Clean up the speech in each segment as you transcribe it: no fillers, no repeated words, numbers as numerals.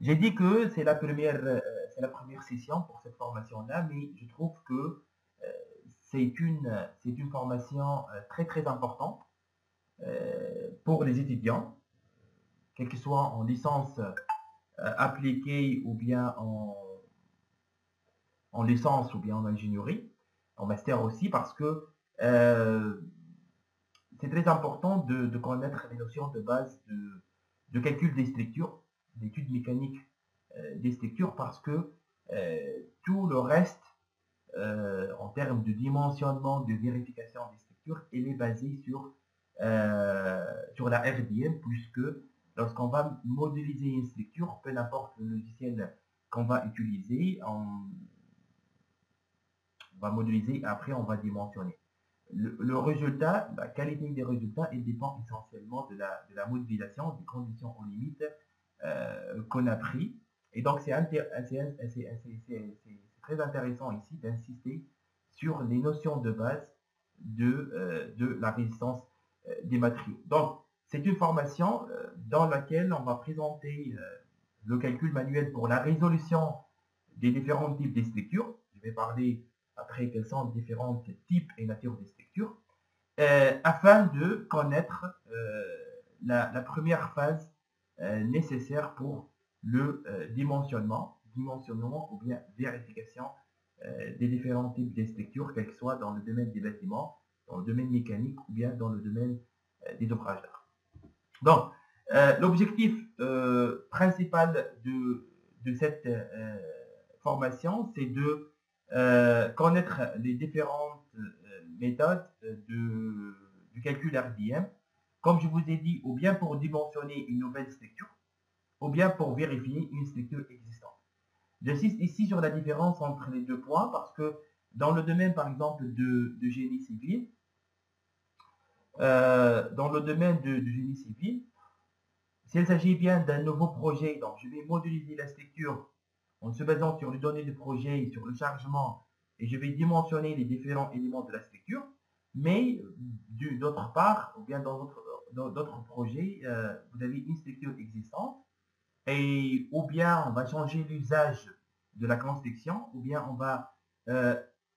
J'ai dit que c'est la première session pour cette formation-là, mais je trouve que c'est une formation très très importante pour les étudiants, quel que soit en licence appliquée ou bien en licence ou bien en ingénierie, en master aussi, parce que euh, c'est très important de connaître les notions de base de calcul des structures, d'études mécaniques des structures, parce que tout le reste, en termes de dimensionnement, de vérification des structures, elle est basée sur la RDM, puisque lorsqu'on va modéliser une structure, peu importe le logiciel qu'on va utiliser, on va modéliser et après on va dimensionner. Le résultat, la qualité des résultats, elle dépend essentiellement de la modélisation, des conditions aux limites qu'on a pris. Et donc, c'est très intéressant ici d'insister sur les notions de base de la résistance des matériaux. Donc, c'est une formation dans laquelle on va présenter le calcul manuel pour la résolution des différents types de structures. Je vais parler après quels sont les différents types et natures des structures, afin de connaître la première phase nécessaire pour le dimensionnement ou bien vérification des différents types de structures, quels que soient dans le domaine des bâtiments, dans le domaine mécanique ou bien dans le domaine des ouvrages d'art. Donc, l'objectif principal de cette formation, c'est de connaître les différentes méthodes du calcul RDM, comme je vous ai dit, ou bien pour dimensionner une nouvelle structure, ou bien pour vérifier une structure existante. J'insiste ici sur la différence entre les deux points, parce que dans le domaine, par exemple, de génie civil, s'il s'agit bien d'un nouveau projet, donc je vais modéliser la structure en se basant sur les données du projet, sur le chargement, et je vais dimensionner les différents éléments de la structure. Mais d'autre part, ou bien dans d'autres projets, vous avez une structure existante, et ou bien on va changer l'usage de la construction, ou bien on va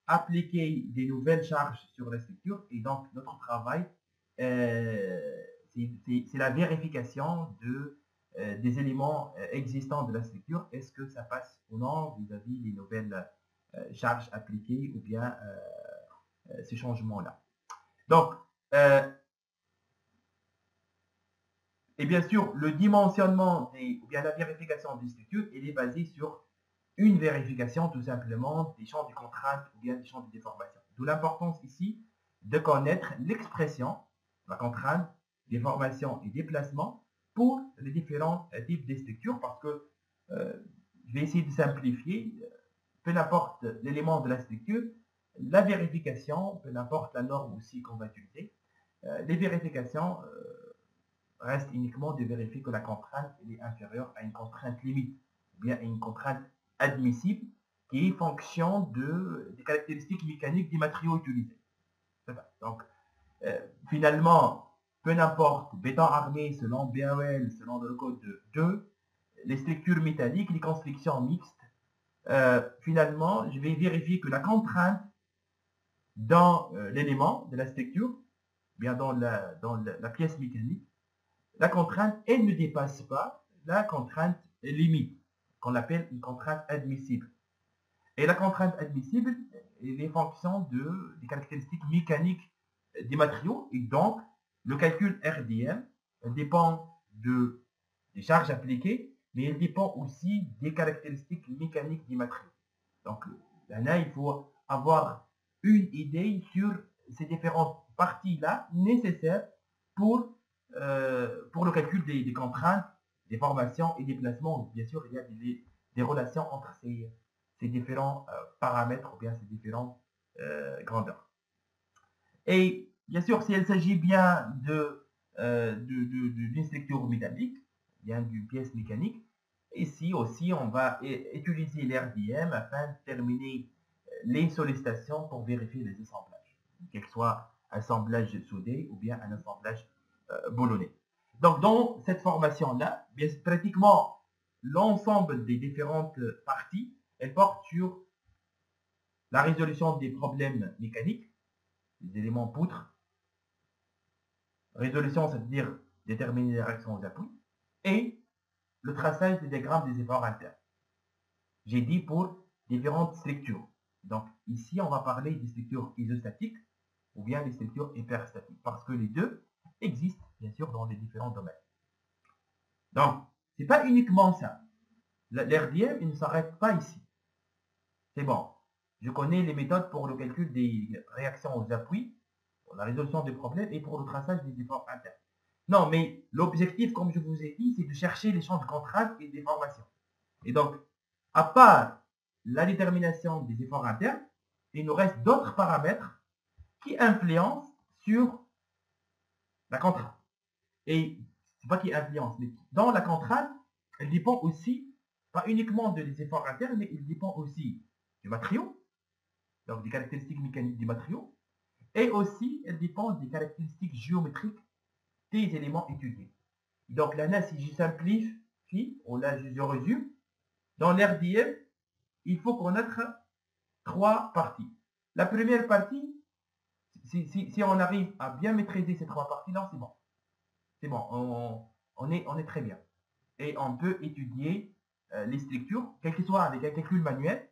appliquer des nouvelles charges sur la structure, et donc notre travail, c'est la vérification des éléments existants de la structure. Est-ce que ça passe ou non vis-à-vis des nouvelles charges appliquées ou bien ces changements-là. Donc, et bien sûr, le dimensionnement ou bien la vérification des structures, elle est basée sur une vérification tout simplement des champs de contrainte ou bien des champs de déformation. D'où l'importance ici de connaître l'expression, la contrainte, déformation et déplacement pour les différents types de structures, parce que je vais essayer de simplifier, peu importe l'élément de la structure, la vérification, peu importe la norme aussi qu'on va utiliser, les vérifications restent uniquement de vérifier que la contrainte est inférieure à une contrainte limite, ou bien à une contrainte admissible, qui est fonction des caractéristiques mécaniques des matériaux utilisés. Donc, finalement, peu importe, béton armé selon BAOL, selon le code 2, les structures métalliques, les constructions mixtes, finalement, je vais vérifier que la contrainte dans l'élément de la structure, bien dans la pièce mécanique, la contrainte, elle ne dépasse pas la contrainte limite, qu'on appelle une contrainte admissible. Et la contrainte admissible, elle est fonction des caractéristiques mécaniques des matériaux, et donc le calcul RDM dépend des charges appliquées, mais il dépend aussi des caractéristiques mécaniques des matériaux. Donc là, il faut avoir une idée sur ces différentes parties-là nécessaires pour le calcul des contraintes, des formations et des placements. Bien sûr, il y a des relations entre ces différents paramètres ou bien ces différentes grandeurs. Et bien sûr, si il s'agit bien d'une structure métallique, bien d'une pièce mécanique, ici aussi, on va utiliser l'RDM afin de terminer les sollicitations pour vérifier les assemblages, quel soit assemblage soudé ou bien un assemblage boulonné. Donc, dans cette formation-là, pratiquement l'ensemble des différentes parties, elles portent sur la résolution des problèmes mécaniques, des éléments poutres, résolution, c'est-à-dire déterminer les réactions aux appuis, et le traçage des diagrammes des efforts internes. J'ai dit pour différentes structures. Donc ici, on va parler des structures isostatiques ou bien des structures hyperstatiques, parce que les deux existent, bien sûr, dans les différents domaines. Donc, c'est pas uniquement ça. L'RDM, il ne s'arrête pas ici. C'est bon. Je connais les méthodes pour le calcul des réactions aux appuis, pour la résolution des problèmes et pour le traçage des efforts internes. Non, mais l'objectif, comme je vous ai dit, c'est de chercher les champs de contrainte et de déformation. Et donc, à part la détermination des efforts internes, il nous reste d'autres paramètres qui influencent sur la contrainte. Et c'est pas qui influence, mais dans la contrainte, elle dépend aussi, pas uniquement des efforts internes, mais elle dépend aussi du matériau, donc des caractéristiques mécaniques du matériau, et aussi elle dépend des caractéristiques géométriques des éléments étudiés. Donc là, si je simplifie, ou là je résume, dans l'RDM, il faut connaître trois parties. La première partie, si on arrive à bien maîtriser ces trois parties-là, c'est bon. C'est bon, on est très bien. Et on peut étudier les structures, quel que soit avec un calcul manuel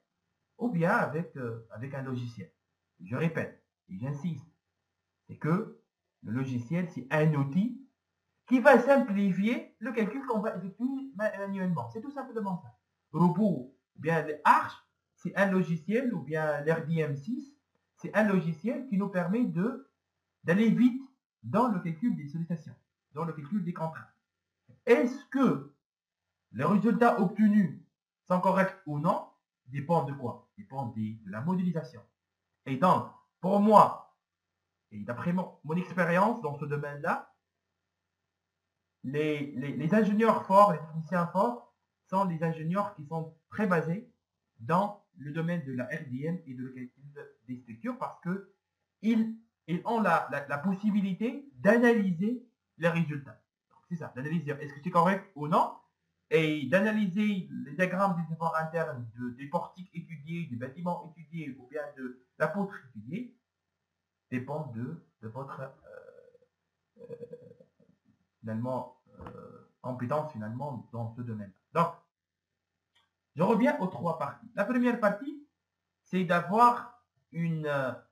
ou bien avec un logiciel. Je répète et j'insiste, c'est que le logiciel, c'est un outil qui va simplifier le calcul qu'on va effectuer manuellement. C'est tout simplement ça. Robot, ou bien Arch, c'est un logiciel, ou bien l'RDM6, c'est un logiciel qui nous permet d'aller vite dans le calcul des sollicitations, dans le calcul des contraintes. Est-ce que les résultats obtenus sont corrects ou non dépend de quoi? Dépend de la modélisation. Et donc, pour moi, et d'après mon expérience dans ce domaine-là, les ingénieurs forts, les techniciens forts, sont des ingénieurs qui sont très basés dans le domaine de la RDM et de le calcul des structures parce qu'ils ont la possibilité d'analyser les résultats. C'est ça, d'analyser est-ce que c'est correct ou non, et d'analyser les diagrammes des efforts internes des portiques étudiés, des bâtiments étudiés ou bien de la poutre étudiée, dépend de votre finalement compétence finalement dans ce domaine. Donc, je reviens aux trois parties. La première partie, c'est d'avoir la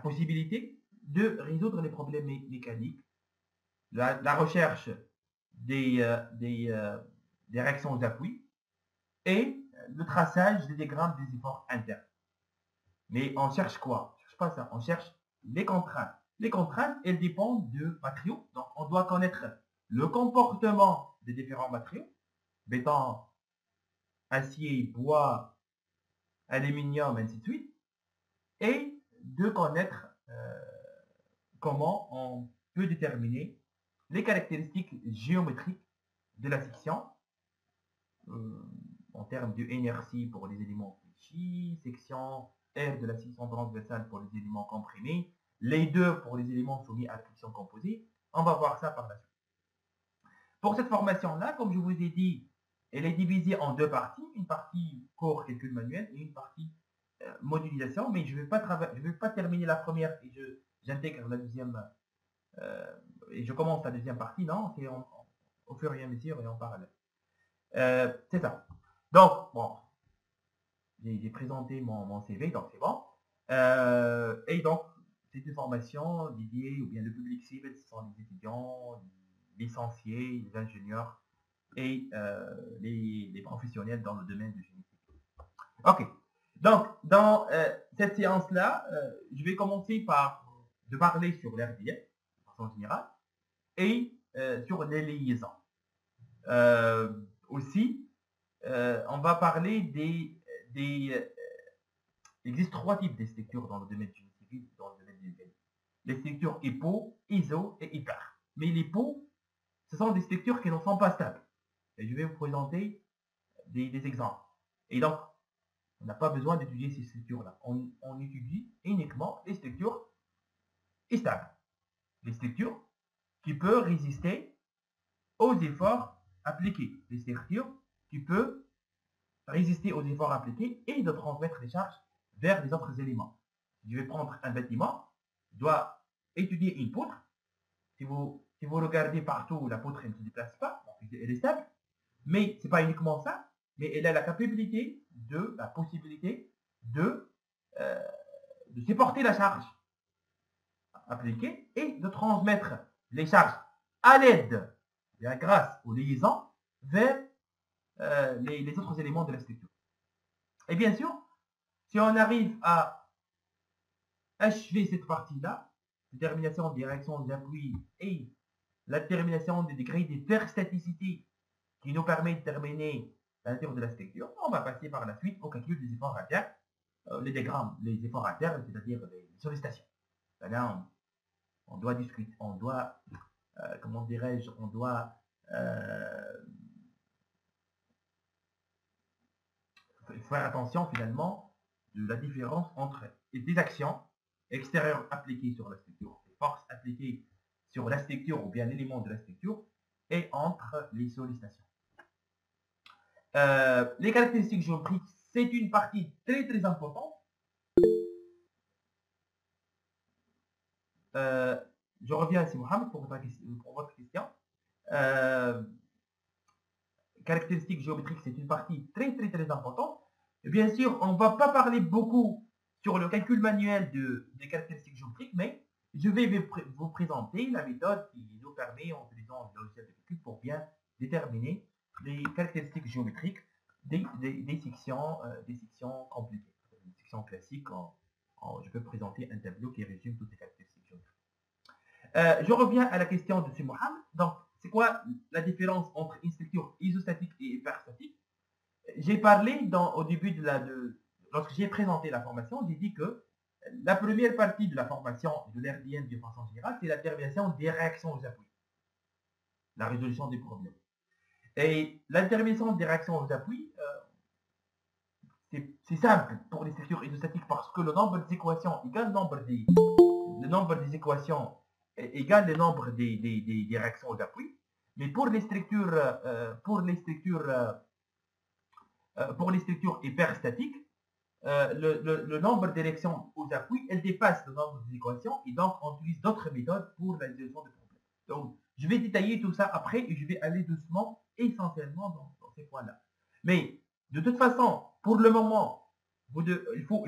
possibilité de résoudre les problèmes mécaniques, la recherche des réactions aux appuis et le traçage des diagrammes des efforts internes. Mais on cherche quoi? On ne cherche pas ça, on cherche les contraintes. Les contraintes, elles dépendent de matériaux. Donc, on doit connaître le comportement des différents matériaux, béton, acier, bois, aluminium, ainsi de suite, et de connaître comment on peut déterminer les caractéristiques géométriques de la section en termes de inertie pour les éléments fléchis, section R de la section transversale pour les éléments comprimés, les deux pour les éléments soumis à la friction composée. On va voir ça par la suite. Pour cette formation-là, comme je vous ai dit, elle est divisée en deux parties, une partie cours calcul manuel et une partie modélisation, mais je ne vais pas terminer la première et j'intègre la deuxième et je commence la deuxième partie, non, c'est au fur et à mesure et en parallèle. C'est ça. Donc, bon, j'ai présenté mon CV, donc c'est bon. Et donc, c'est une formation dédiée, ou bien le public cible, ce sont les étudiants, les licenciés, les ingénieurs et les professionnels dans le domaine du génie civil. Ok. Donc, dans cette séance-là, je vais commencer de parler sur l'RDM, de façon générale, et sur les liaisons. Aussi, on va parler il existe trois types de structures dans le domaine du génie civil, dans le domaine du génie. Les structures hypo, iso et hyper. Mais les hypo, ce sont des structures qui ne sont pas stables. Et je vais vous présenter des exemples. Et donc, on n'a pas besoin d'étudier ces structures-là. On étudie uniquement les structures stables. Les structures qui peuvent résister aux efforts appliquer les structures, tu peux résister aux efforts appliqués et de transmettre les charges vers les autres éléments. Je vais prendre un bâtiment, je dois étudier une poutre. Si vous regardez partout, la poutre ne se déplace pas, donc elle est stable. Mais ce n'est pas uniquement ça, mais elle a la capacité la possibilité de, euh, de supporter la charge appliquée et de transmettre les charges à l'aide, grâce aux liaisons, vers les autres éléments de la structure. Et bien sûr, si on arrive à achever cette partie-là, détermination des réactions d'appui et la détermination des degrés d'hyperstaticité qui nous permet de déterminer la nature de la structure, on va passer par la suite au calcul des efforts internes, les diagrammes, les efforts internes, c'est-à-dire les sollicitations. Là, on doit discuter, on doit, comment dirais-je, on doit faire attention finalement de la différence entre des actions extérieures appliquées sur la structure, des forces appliquées sur la structure ou bien l'élément de la structure, et entre les sollicitations. Les caractéristiques géométriques, c'est une partie très très importante. Je reviens à Mohamed pour votre question. Caractéristiques géométriques, c'est une partie très très très importante. Et bien sûr, on ne va pas parler beaucoup sur le calcul manuel des caractéristiques géométriques, mais je vais vous présenter la méthode qui nous permet, en utilisant le logiciel de calcul, pour bien déterminer les caractéristiques géométriques des sections compliquées. Des sections classiques, je peux présenter un tableau qui résume toutes les caractéristiques géométriques. Je reviens à la question de M. Mohamed. Donc, c'est quoi la différence entre une structure isostatique et hyperstatique? J'ai parlé au début lorsque j'ai présenté la formation, j'ai dit que la première partie de la formation de l'RDM de façon générale, c'est la détermination des réactions aux appuis, la résolution des problèmes. Et la détermination des réactions aux appuis, c'est simple pour les structures isostatiques parce que le nombre des équations égale le nombre des équations égale le nombre des réactions aux appuis. Mais pour les structures hyperstatiques, le nombre de réactions aux appuis, elle dépasse le nombre des équations et donc on utilise d'autres méthodes pour la résolution des problèmes. Donc, je vais détailler tout ça après et je vais aller doucement, essentiellement dans ces points-là. Mais de toute façon, pour le moment, il faut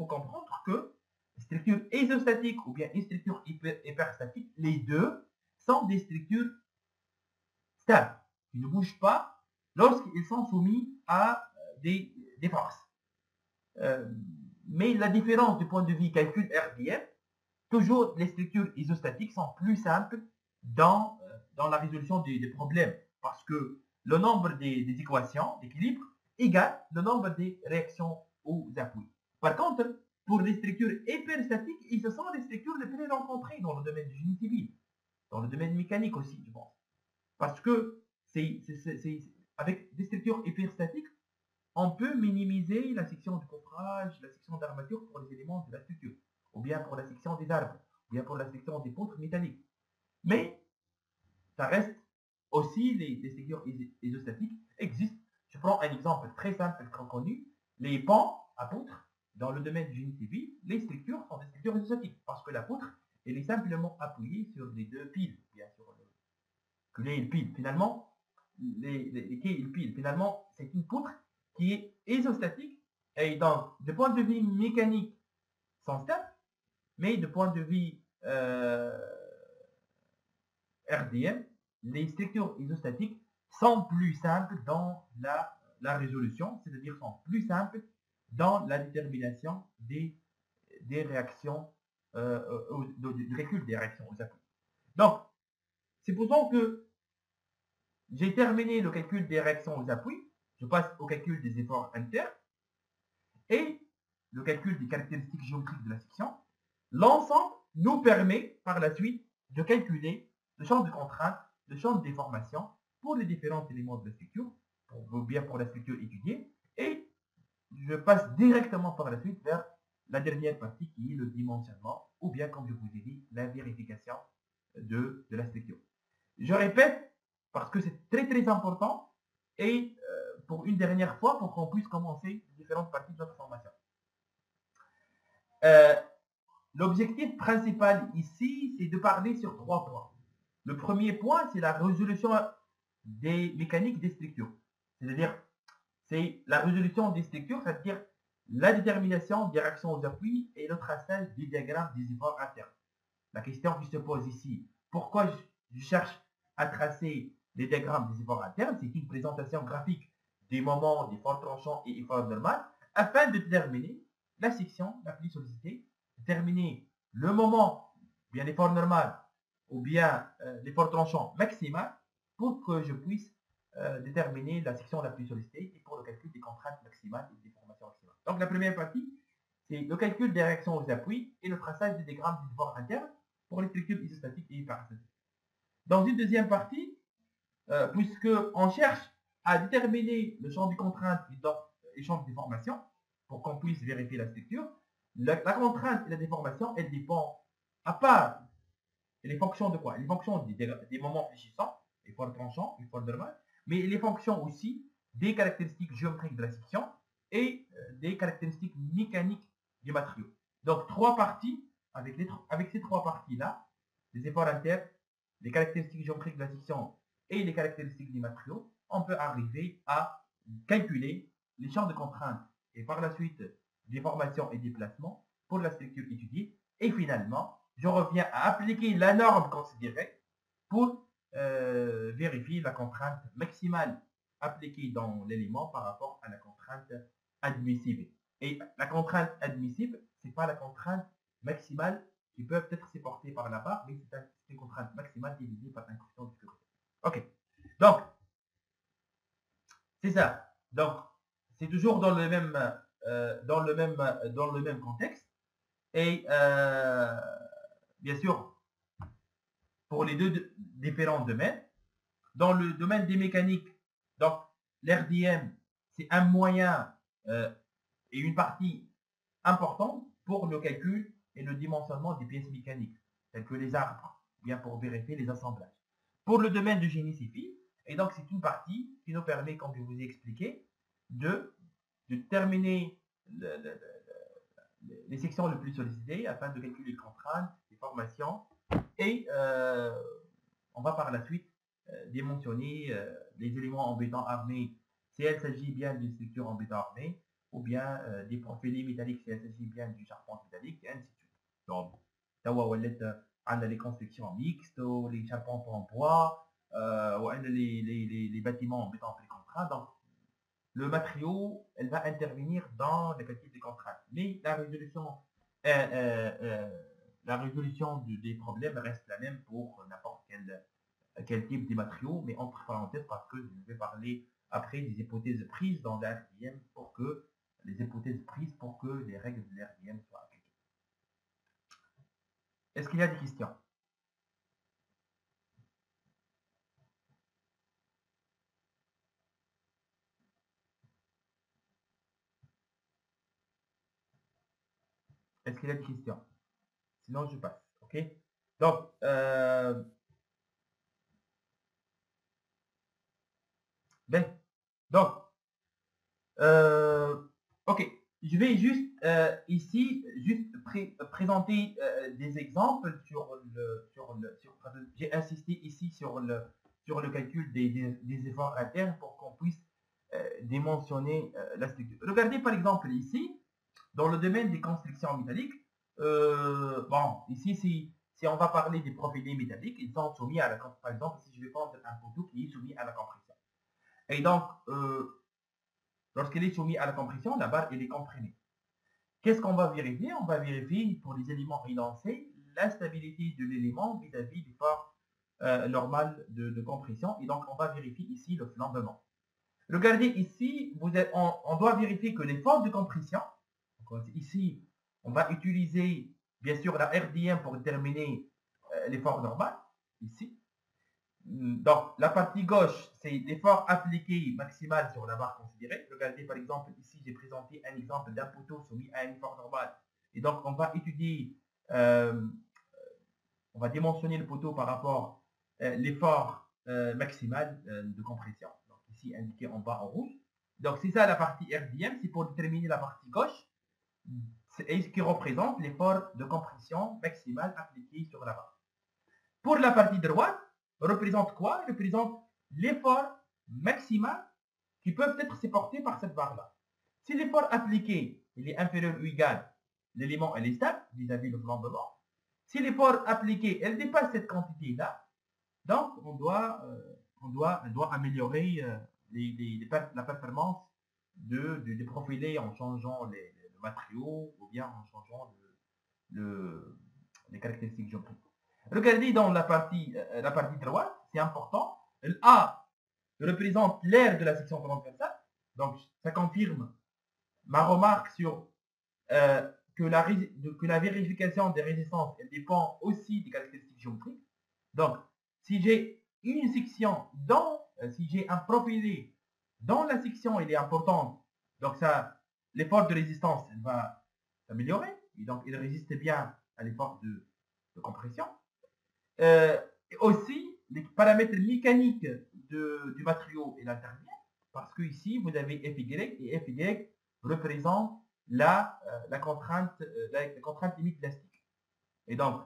comprendre que structure isostatique ou bien une structure hyperstatique, les deux sont des structures stables, qui ne bougent pas lorsqu'ils sont soumis à des forces. Mais la différence du point de vue calcul RDM, toujours les structures isostatiques sont plus simples dans la résolution des problèmes parce que le nombre des équations d'équilibre égale le nombre des réactions aux appuis. Par contre, pour les structures hyperstatiques, ce sont les structures les plus rencontrées dans le domaine du génie civil, dans le domaine mécanique aussi, je pense. Parce que avec des structures hyperstatiques, on peut minimiser la section de coffrage, la section d'armature pour les éléments de la structure, ou bien pour la section des arbres, ou bien pour la section des poutres métalliques. Mais ça reste aussi les structures isostatiques existent. Je prends un exemple très simple, très connu, les ponts à poutres. Dans le domaine du génie civil, les structures sont des structures isostatiques parce que la poutre, elle est simplement appuyée sur les deux piles, bien sûr, le quai et le pile. Finalement, les quais et le pile, finalement, c'est une poutre qui est isostatique et donc, de point de vue mécanique, sont stables, mais de point de vue RDM, les structures isostatiques sont plus simples dans la résolution, c'est-à-dire sont plus simples dans la détermination des réactions, du calcul des réactions aux appuis. Donc, supposons que j'ai terminé le calcul des réactions aux appuis, je passe au calcul des efforts internes et le calcul des caractéristiques géométriques de la section. L'ensemble nous permet par la suite de calculer le champ de contrainte, le champ de déformation pour les différents éléments de la structure, ou bien pour la structure étudiée, et je passe directement par la suite vers la dernière partie qui est le dimensionnement, ou bien, comme je vous ai dit, la vérification de la structure. Je répète, parce que c'est très très important et pour une dernière fois pour qu'on puisse commencer les différentes parties de notre formation. L'objectif principal ici, c'est de parler sur 3 points. Le premier point, c'est la résolution des mécaniques des structures. C'est-à-dire, c'est la résolution des structures, c'est-à-dire la détermination des réactions aux appuis et le traçage du diagramme des efforts internes. La question qui se pose ici, pourquoi je cherche à tracer les diagrammes des efforts internes? C'est une présentation graphique des moments d'effort tranchant et effort normal afin de déterminer la section la plus sollicitée, déterminer le moment, bien l'effort normal ou bien l'effort tranchant maximal pour que je puisse déterminer la section la plus sollicitée et pour le calcul des contraintes maximales et des déformations maximales. Donc la première partie, c'est le calcul des réactions aux appuis et le traçage des diagrammes des efforts internes pour les structures isostatiques et parastatiques. Dans une deuxième partie, puisqu'on cherche à déterminer le champ des contraintes et le champ de déformation pour qu'on puisse vérifier la structure, la contrainte et la déformation, elles dépendent à part. Elle est fonction de quoi? Elle est fonction des moments fléchissants, effort tranchant, effort normal, mais elle est fonction aussi des caractéristiques géométriques de la section et des caractéristiques mécaniques du matériau. Donc, 3 parties, avec ces 3 parties-là, les efforts internes, les caractéristiques géométriques de la section et les caractéristiques du matériau, on peut arriver à calculer les champs de contraintes et par la suite des formations et des placements pour la structure étudiée. Et finalement, je reviens à appliquer la norme considérée pour vérifier la contrainte maximale appliquée dans l'élément par rapport à la contrainte admissible. Et la contrainte admissible, ce n'est pas la contrainte maximale qui peut être supportée par la barre, mais c'est une contrainte maximale divisée par un coefficient de sécurité. Ok. Donc, c'est ça. Donc, c'est toujours dans le même contexte. Et bien sûr, pour les deux différents domaines, dans le domaine des mécaniques, donc l'RDM, c'est un moyen et une partie importante pour le calcul et le dimensionnement des pièces mécaniques, telles que les arbres, bien pour vérifier les assemblages. Pour le domaine du génie civil, et donc c'est une partie qui nous permet, comme je vous ai expliqué, de terminer les sections les plus sollicitées afin de calculer les contraintes, les formations, et on va par la suite démentionner les éléments en béton armé si il s'agit bien d'une structure en béton armé, ou bien des profilés métalliques si il s'agit bien d'une charpente métallique, et ainsi de suite. Donc, on a les constructions mixtes, les charpentes en bois, ou les bâtiments en béton précontrat. Donc, le matériau, elle va intervenir dans le calcul des contraintes. Mais la résolution des problèmes reste la même pour n'importe quel type de matériau, mais entre parenthèses, parce que je vais parler après des hypothèses prises dans la RDM pour que les règles de l'RDM soient appliquées. Est-ce qu'il y a des questions? Est-ce qu'il y a des questions? Sinon, je passe. OK? Donc, ben, donc, ok, je vais juste ici présenter des exemples j'ai insisté ici sur le calcul des efforts internes pour qu'on puisse dimensionner la structure. Regardez par exemple ici, dans le domaine des constructions métalliques, bon, ici, si on va parler des profilés métalliques, ils sont soumis à par exemple, si je vais prendre un poteau qui est soumis à la compression. Et donc, lorsqu'elle est soumise à la compression, la barre elle est comprimée. Qu'est-ce qu'on va vérifier? On va vérifier pour les éléments élancés la stabilité de l'élément vis-à-vis du port normal de compression. Et donc, on va vérifier ici le flambement. Regardez ici, on doit vérifier que les forces de compression, ici, on va utiliser bien sûr la RDM pour déterminer l'effort normal, ici. Donc, la partie gauche, c'est l'effort appliqué maximal sur la barre considérée. Regardez, par exemple, ici, j'ai présenté un exemple d'un poteau soumis à un effort normal. Et donc, on va étudier, on va dimensionner le poteau par rapport à l'effort maximale de compression. Donc ici indiqué en bas en rouge. Donc c'est ça la partie RDM, c'est pour déterminer la partie gauche, et ce qui représente l'effort de compression maximale appliqué sur la barre. Pour la partie droite, représente quoi? Représente l'effort maximal qui peut être supporté par cette barre-là. Si l'effort appliqué il est inférieur ou égal, l'élément est stable vis-à-vis le flambement. Si l'effort appliqué elle dépasse cette quantité-là, donc on doit améliorer la performance des profilés en changeant les matériaux ou bien en changeant les caractéristiques géométriques. Regardez dans la partie droite, c'est important. Le A représente l'aire de la section transversale. Donc, ça confirme ma remarque sur que la vérification des résistances elle dépend aussi des caractéristiques géométriques. Donc, si j'ai une section si j'ai un profilé dans la section il est importante, donc ça, l'effort de résistance va s'améliorer. Et donc, il résiste bien à l'effort de compression. Aussi, les paramètres mécaniques du matériau et l'interviennent, parce que ici, vous avez Fy, et Fy représente la contrainte limite élastique. Et donc,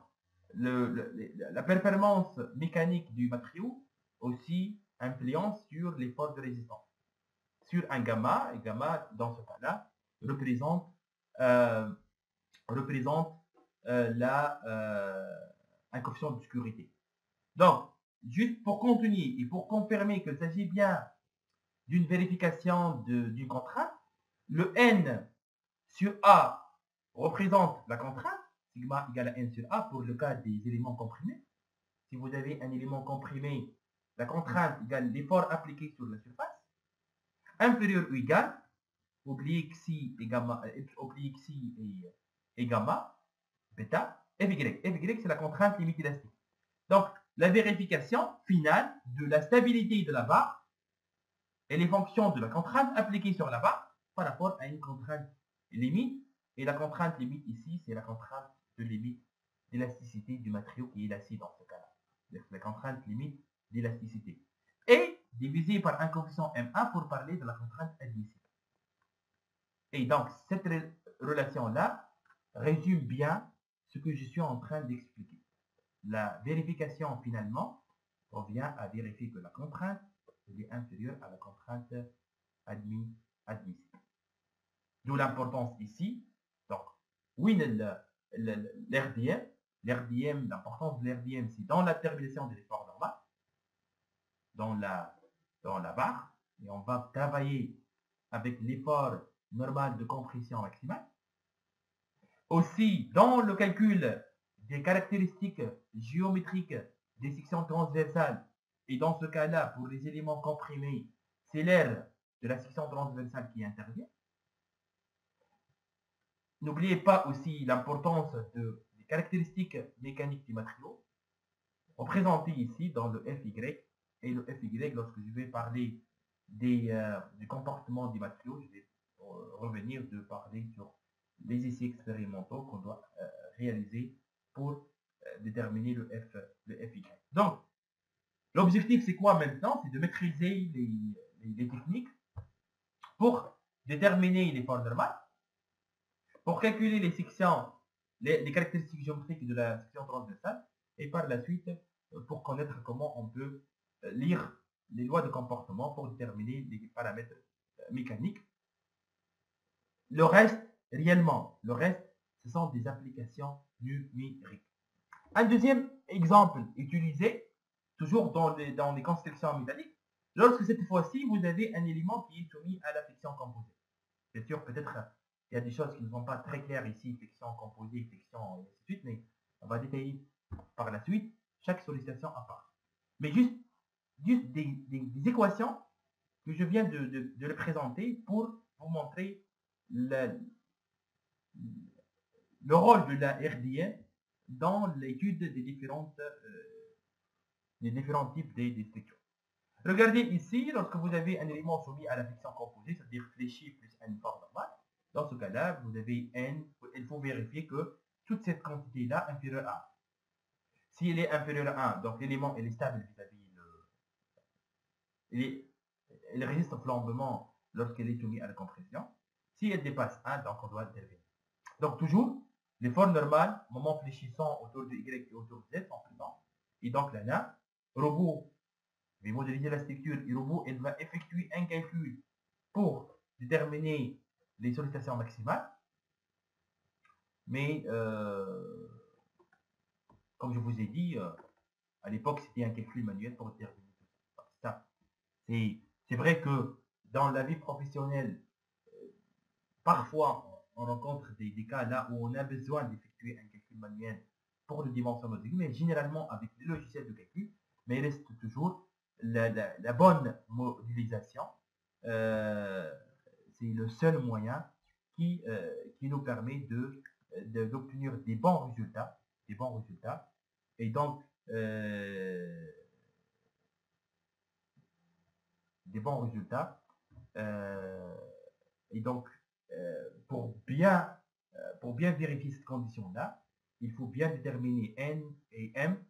la performance mécanique du matériau aussi influence sur l'effort de résistance. Sur un gamma, et gamma, dans ce cas-là, représente un coefficient d'obscurité. Donc, juste pour continuer et pour confirmer qu'il s'agit bien d'une vérification d'une contrainte, le n sur A représente la contrainte, sigma égale à n sur A pour le cas des éléments comprimés. Si vous avez un élément comprimé, la contrainte égale l'effort appliqué sur la surface, inférieur ou égal, oubliez xi et gamma, et gamma, bêta, Fy. Fy, c'est la contrainte limite élastique. Donc, la vérification finale de la stabilité de la barre, elle est fonction de la contrainte appliquée sur la barre par rapport à une contrainte limite. Et la contrainte limite ici, c'est la contrainte de limite d'élasticité du matériau qui est l'acier dans ce cas-là. La contrainte limite d'élasticité. Et divisé par un coefficient M1 pour parler de la contrainte admissible. Et donc, cette relation-là résume bien ce que je suis en train d'expliquer. La vérification, finalement, revient à vérifier que la contrainte est inférieure à la contrainte admissible. D'où l'importance ici. Donc, oui, l'RDM, l'importance de l'RDM, c'est dans la termination de l'effort normal, dans la barre, et on va travailler avec l'effort normal de compression maximale. Aussi, dans le calcul des caractéristiques géométriques des sections transversales, et dans ce cas-là, pour les éléments comprimés, c'est l'aire de la section transversale qui intervient. N'oubliez pas aussi l'importance des caractéristiques mécaniques du matériau, représentées ici dans le Fy. Et le Fy, lorsque je vais parler du comportement du matériau, je vais revenir de parler sur les essais expérimentaux qu'on doit réaliser pour déterminer le Fy. Donc, l'objectif, c'est quoi maintenant? C'est de maîtriser les techniques pour déterminer l'effort normal, pour calculer les sections, les caractéristiques géométriques de la section transversale, et par la suite, pour connaître comment on peut lire les lois de comportement pour déterminer les paramètres mécaniques. Le reste, ce sont des applications numériques. Un deuxième exemple utilisé, toujours dans les constructions métalliques, lorsque cette fois-ci, vous avez un élément qui est soumis à la flexion composée. Bien sûr, peut-être il y a des choses qui ne sont pas très claires ici, flexion composée, flexion, et ainsi de suite, mais on va détailler par la suite chaque sollicitation à part. Mais juste des équations que je viens de les présenter pour vous montrer le rôle de la RDM dans l'étude des différents types de structures. Regardez ici, lorsque vous avez un élément soumis à la flexion composée, c'est-à-dire fléchi plus un effort normal, dans ce cas-là, vous avez n, il faut vérifier que toute cette quantité-là est inférieure à 1. Si elle est inférieure à 1, donc l'élément est stable vis-à-vis elle résiste au flambement lorsqu'elle est soumise à la compression. Si elle dépasse 1, donc on doit intervenir. Donc toujours, l'effort normal, moment fléchissant autour de Y et autour de Z sont présents. Et donc là, robot, je vais modéliser la structure, et robot, elle va effectuer un calcul pour déterminer les sollicitations maximales. Mais comme je vous ai dit, à l'époque, c'était un calcul manuel pour déterminer tout ça. C'est vrai que dans la vie professionnelle, parfois, on rencontre des cas là où on a besoin d'effectuer un calcul manuel pour le dimensionnement de mais généralement avec les logiciels de calcul, mais il reste toujours la bonne modélisation. C'est le seul moyen qui nous permet d'obtenir des bons résultats. Et donc, des bons résultats. Et donc, pour bien vérifier cette condition-là, il faut bien déterminer N et M.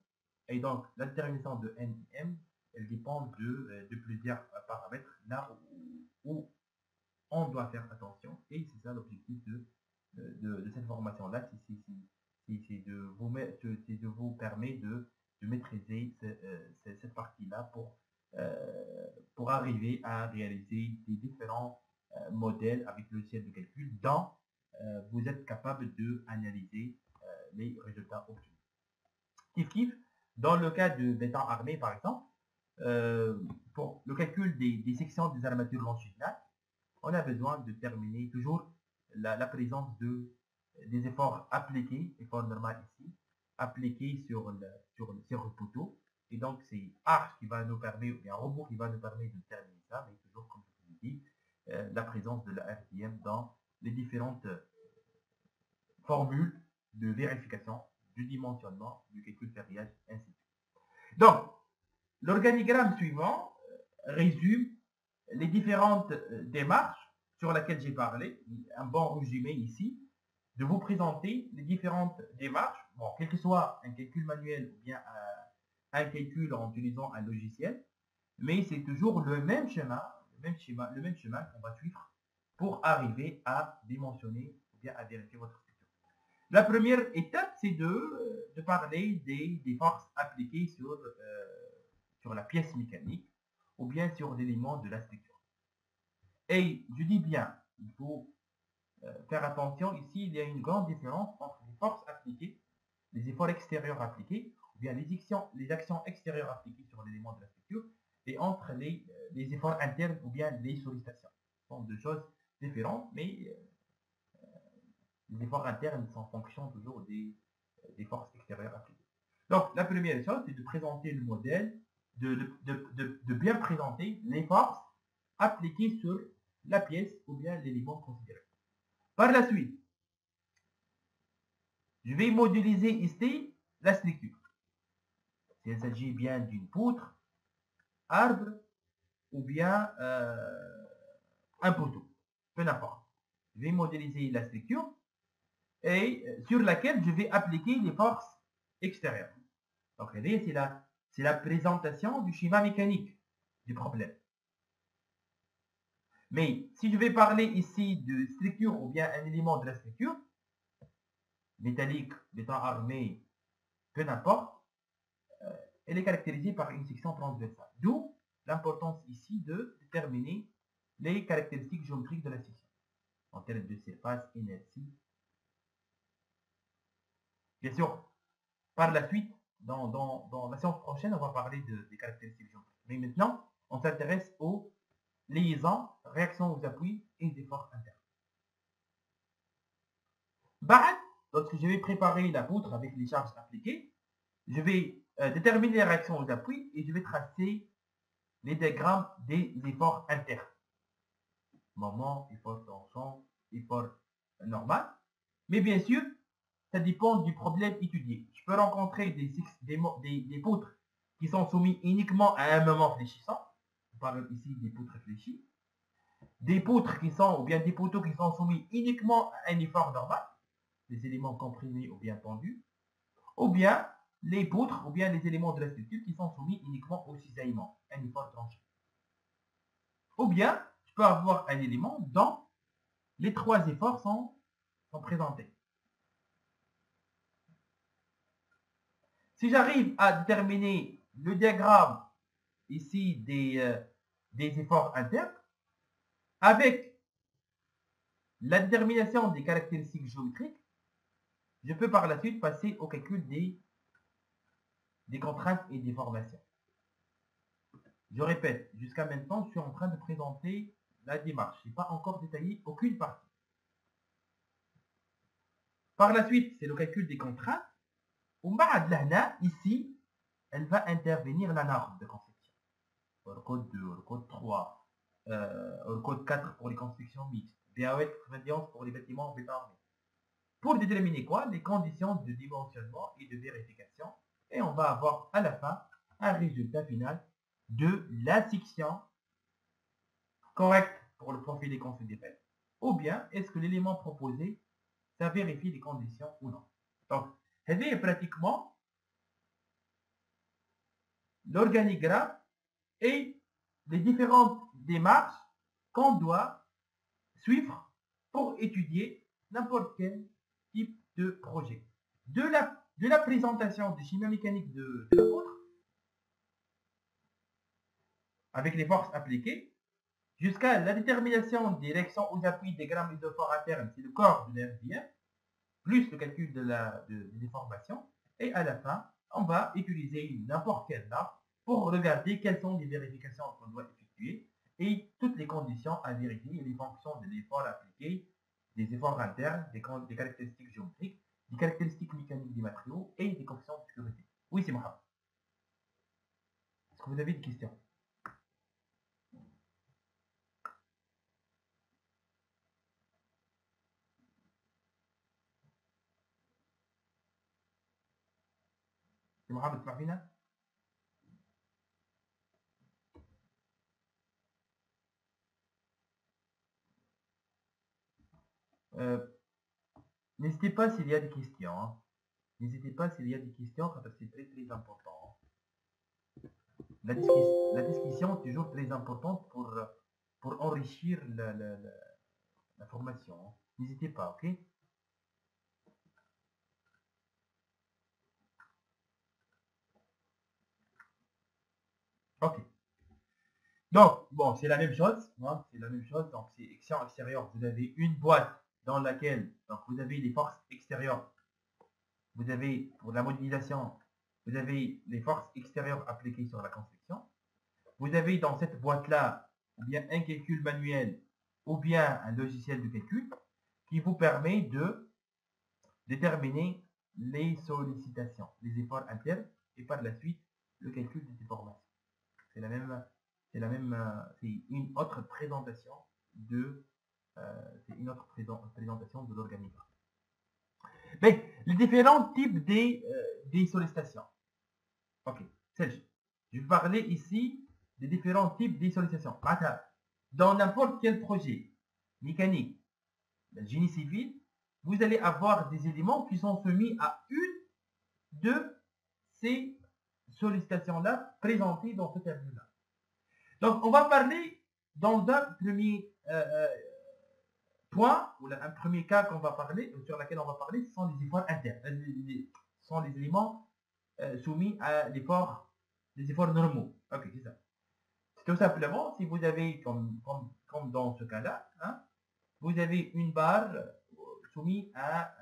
Et donc, la détermination de N et M, elle dépend de plusieurs paramètres là où on doit faire attention. Et c'est ça l'objectif de cette formation-là, c'est de vous permettre de maîtriser cette partie-là pour arriver à réaliser des différents modèles avec le logiciel de calcul dont vous êtes capable d'analyser les résultats obtenus. Kiff, dans le cas de béton armé, par exemple, pour le calcul des sections des armatures longitudinales, on a besoin de terminer toujours la présence des efforts appliqués, effort normal ici, appliqués sur le poteau. Et donc, c'est Arch qui va nous permettre, ou bien un robot qui va nous permettre de terminer ça, mais toujours, comme je vous l'ai dit, la présence de la RTM dans les différentes formules de vérification, du dimensionnement, du calcul ferriage, ainsi de suite. Donc, l'organigramme suivant résume les différentes démarches sur lesquelles j'ai parlé, un bon résumé ici, de vous présenter les différentes démarches, bon, quel que soit un calcul manuel ou bien un calcul en utilisant un logiciel, mais c'est toujours le même schéma qu'on va suivre pour arriver à dimensionner ou bien à vérifier votre structure. La première étape, c'est de parler des forces appliquées sur la pièce mécanique ou bien sur l'élément de la structure. Et je dis bien, il faut faire attention, ici il y a une grande différence entre les forces appliquées, les efforts extérieurs appliqués, ou bien les actions extérieures appliquées sur l'élément de la structure, et entre les efforts internes ou bien les sollicitations. Ce sont deux choses différentes, mais les efforts internes sont en fonction toujours des forces extérieures appliquées. Donc la première chose, c'est de présenter le modèle, de bien présenter les forces appliquées sur la pièce ou bien l'élément considéré. Par la suite, je vais modéliser ici la structure. S'il s'agit bien d'une poutre, arbre ou bien un poteau, peu importe. Je vais modéliser la structure et sur laquelle je vais appliquer les forces extérieures. Donc, c'est la présentation du schéma mécanique du problème. Mais si je vais parler ici de structure ou bien un élément de la structure, métallique, béton armé, peu n'importe, elle est caractérisée par une section transversale. D'où l'importance ici de déterminer les caractéristiques géométriques de la section en termes de surface, inertie. Bien sûr, par la suite, dans la séance prochaine, on va parler des caractéristiques géométriques. Mais maintenant, on s'intéresse aux liaisons, réactions aux appuis et des efforts internes. Lorsque je vais préparer la poutre avec les charges appliquées, je vais déterminer les réactions aux appuis et je vais tracer les diagrammes des efforts internes. Moment, effort tension, effort normal. Mais bien sûr, ça dépend du problème étudié. Je peux rencontrer des poutres qui sont soumises uniquement à un moment fléchissant. On parle ici des poutres fléchies. Des poutres qui sont, ou bien des poteaux qui sont soumis uniquement à un effort normal, des éléments comprimés ou bien tendus, ou bien les poutres ou bien les éléments de la structure qui sont soumis uniquement au cisaillement, un effort tranché. Ou bien, je peux avoir un élément dont les trois efforts sont présentés. Si j'arrive à déterminer le diagramme ici des efforts internes, avec la détermination des caractéristiques géométriques, je peux par la suite passer au calcul des contraintes et des formations. Je répète, jusqu'à maintenant, je suis en train de présenter la démarche. Je n'ai pas encore détaillé aucune partie. Par la suite, c'est le calcul des contraintes. Ici, elle va intervenir la norme de conception. Le code 2, le code 3, le code 4 pour les constructions mixtes, BAOL 91 pour les bâtiments béton-armés. Pour déterminer quoi? Les conditions de dimensionnement et de vérification. Et on va avoir à la fin un résultat final de la section correcte pour le profil des conçus d'effet. Ou bien, est-ce que l'élément proposé, ça vérifie les conditions ou non? Donc, c'est pratiquement l'organigramme et les différentes démarches qu'on doit suivre pour étudier n'importe quel type de projet. De la présentation du schéma mécanique de la poutre, avec les forces appliquées, jusqu'à la détermination des réactions aux appuis des grammes isophores internes, c'est le corps de l'RDF, plus le calcul des déformations, et à la fin, on va utiliser n'importe quelle norme pour regarder quelles sont les vérifications qu'on doit effectuer et toutes les conditions à vérifier et les fonctions de l'effort appliqué, des efforts internes, des caractéristiques géométriques, des caractéristiques mécaniques des matériaux et des conditions de sécurité. Oui, c'est Mohamed. Est-ce que vous avez des questions? C'est Mohamed Marfina? N'hésitez pas s'il y a des questions. Hein. N'hésitez pas s'il y a des questions, parce que c'est très très important. La discussion est toujours très importante pour enrichir la formation. Hein. N'hésitez pas, ok? Ok. Donc, bon, c'est la même chose. Hein, c'est la même chose. Donc, c'est action extérieure. Vous avez une boîte dans laquelle donc, vous avez les forces extérieures. Vous avez, pour la modélisation, vous avez les forces extérieures appliquées sur la construction. Vous avez dans cette boîte-là ou bien un calcul manuel ou bien un logiciel de calcul qui vous permet de déterminer les sollicitations, les efforts internes et par la suite le calcul des déformations. C'est une autre présentation de l'organigramme. Mais les différents types des sollicitations. Ok, Serge, je vais parler ici des différents types des sollicitations. Dans n'importe quel projet mécanique, génie civil, vous allez avoir des éléments qui sont soumis à une de ces sollicitations-là présentées dans ce terme-là. Donc, on va parler dans un premier point, ou un premier cas qu'on va parler, sur lequel on va parler, ce sont les efforts internes. Ce sont les éléments soumis à des efforts normaux. Ok, c'est ça. C'est tout simplement, si vous avez, comme dans ce cas-là, hein, vous avez une barre soumise à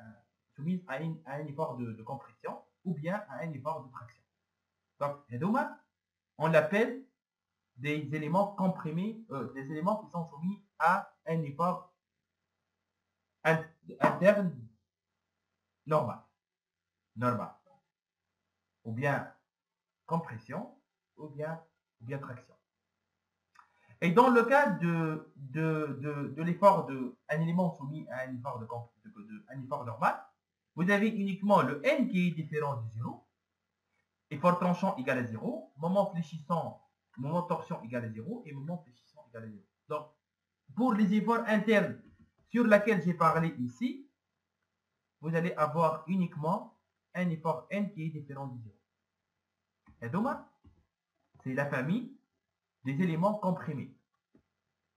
un effort de compression ou bien à un effort de traction. Donc, on l'appelle des éléments comprimés, des éléments qui sont soumis à un effort interne normal. Ou bien compression, ou bien traction. Et dans le cas de l'effort d'un élément soumis à un effort, un effort normal, vous avez uniquement le n qui est différent de 0, effort tranchant égal à 0, moment fléchissant, moment torsion égal à 0, et moment fléchissant égal à 0. Donc, pour les efforts internes sur lesquels j'ai parlé ici, vous allez avoir uniquement un effort n qui est différent de 0. Et donc, c'est la famille des éléments comprimés.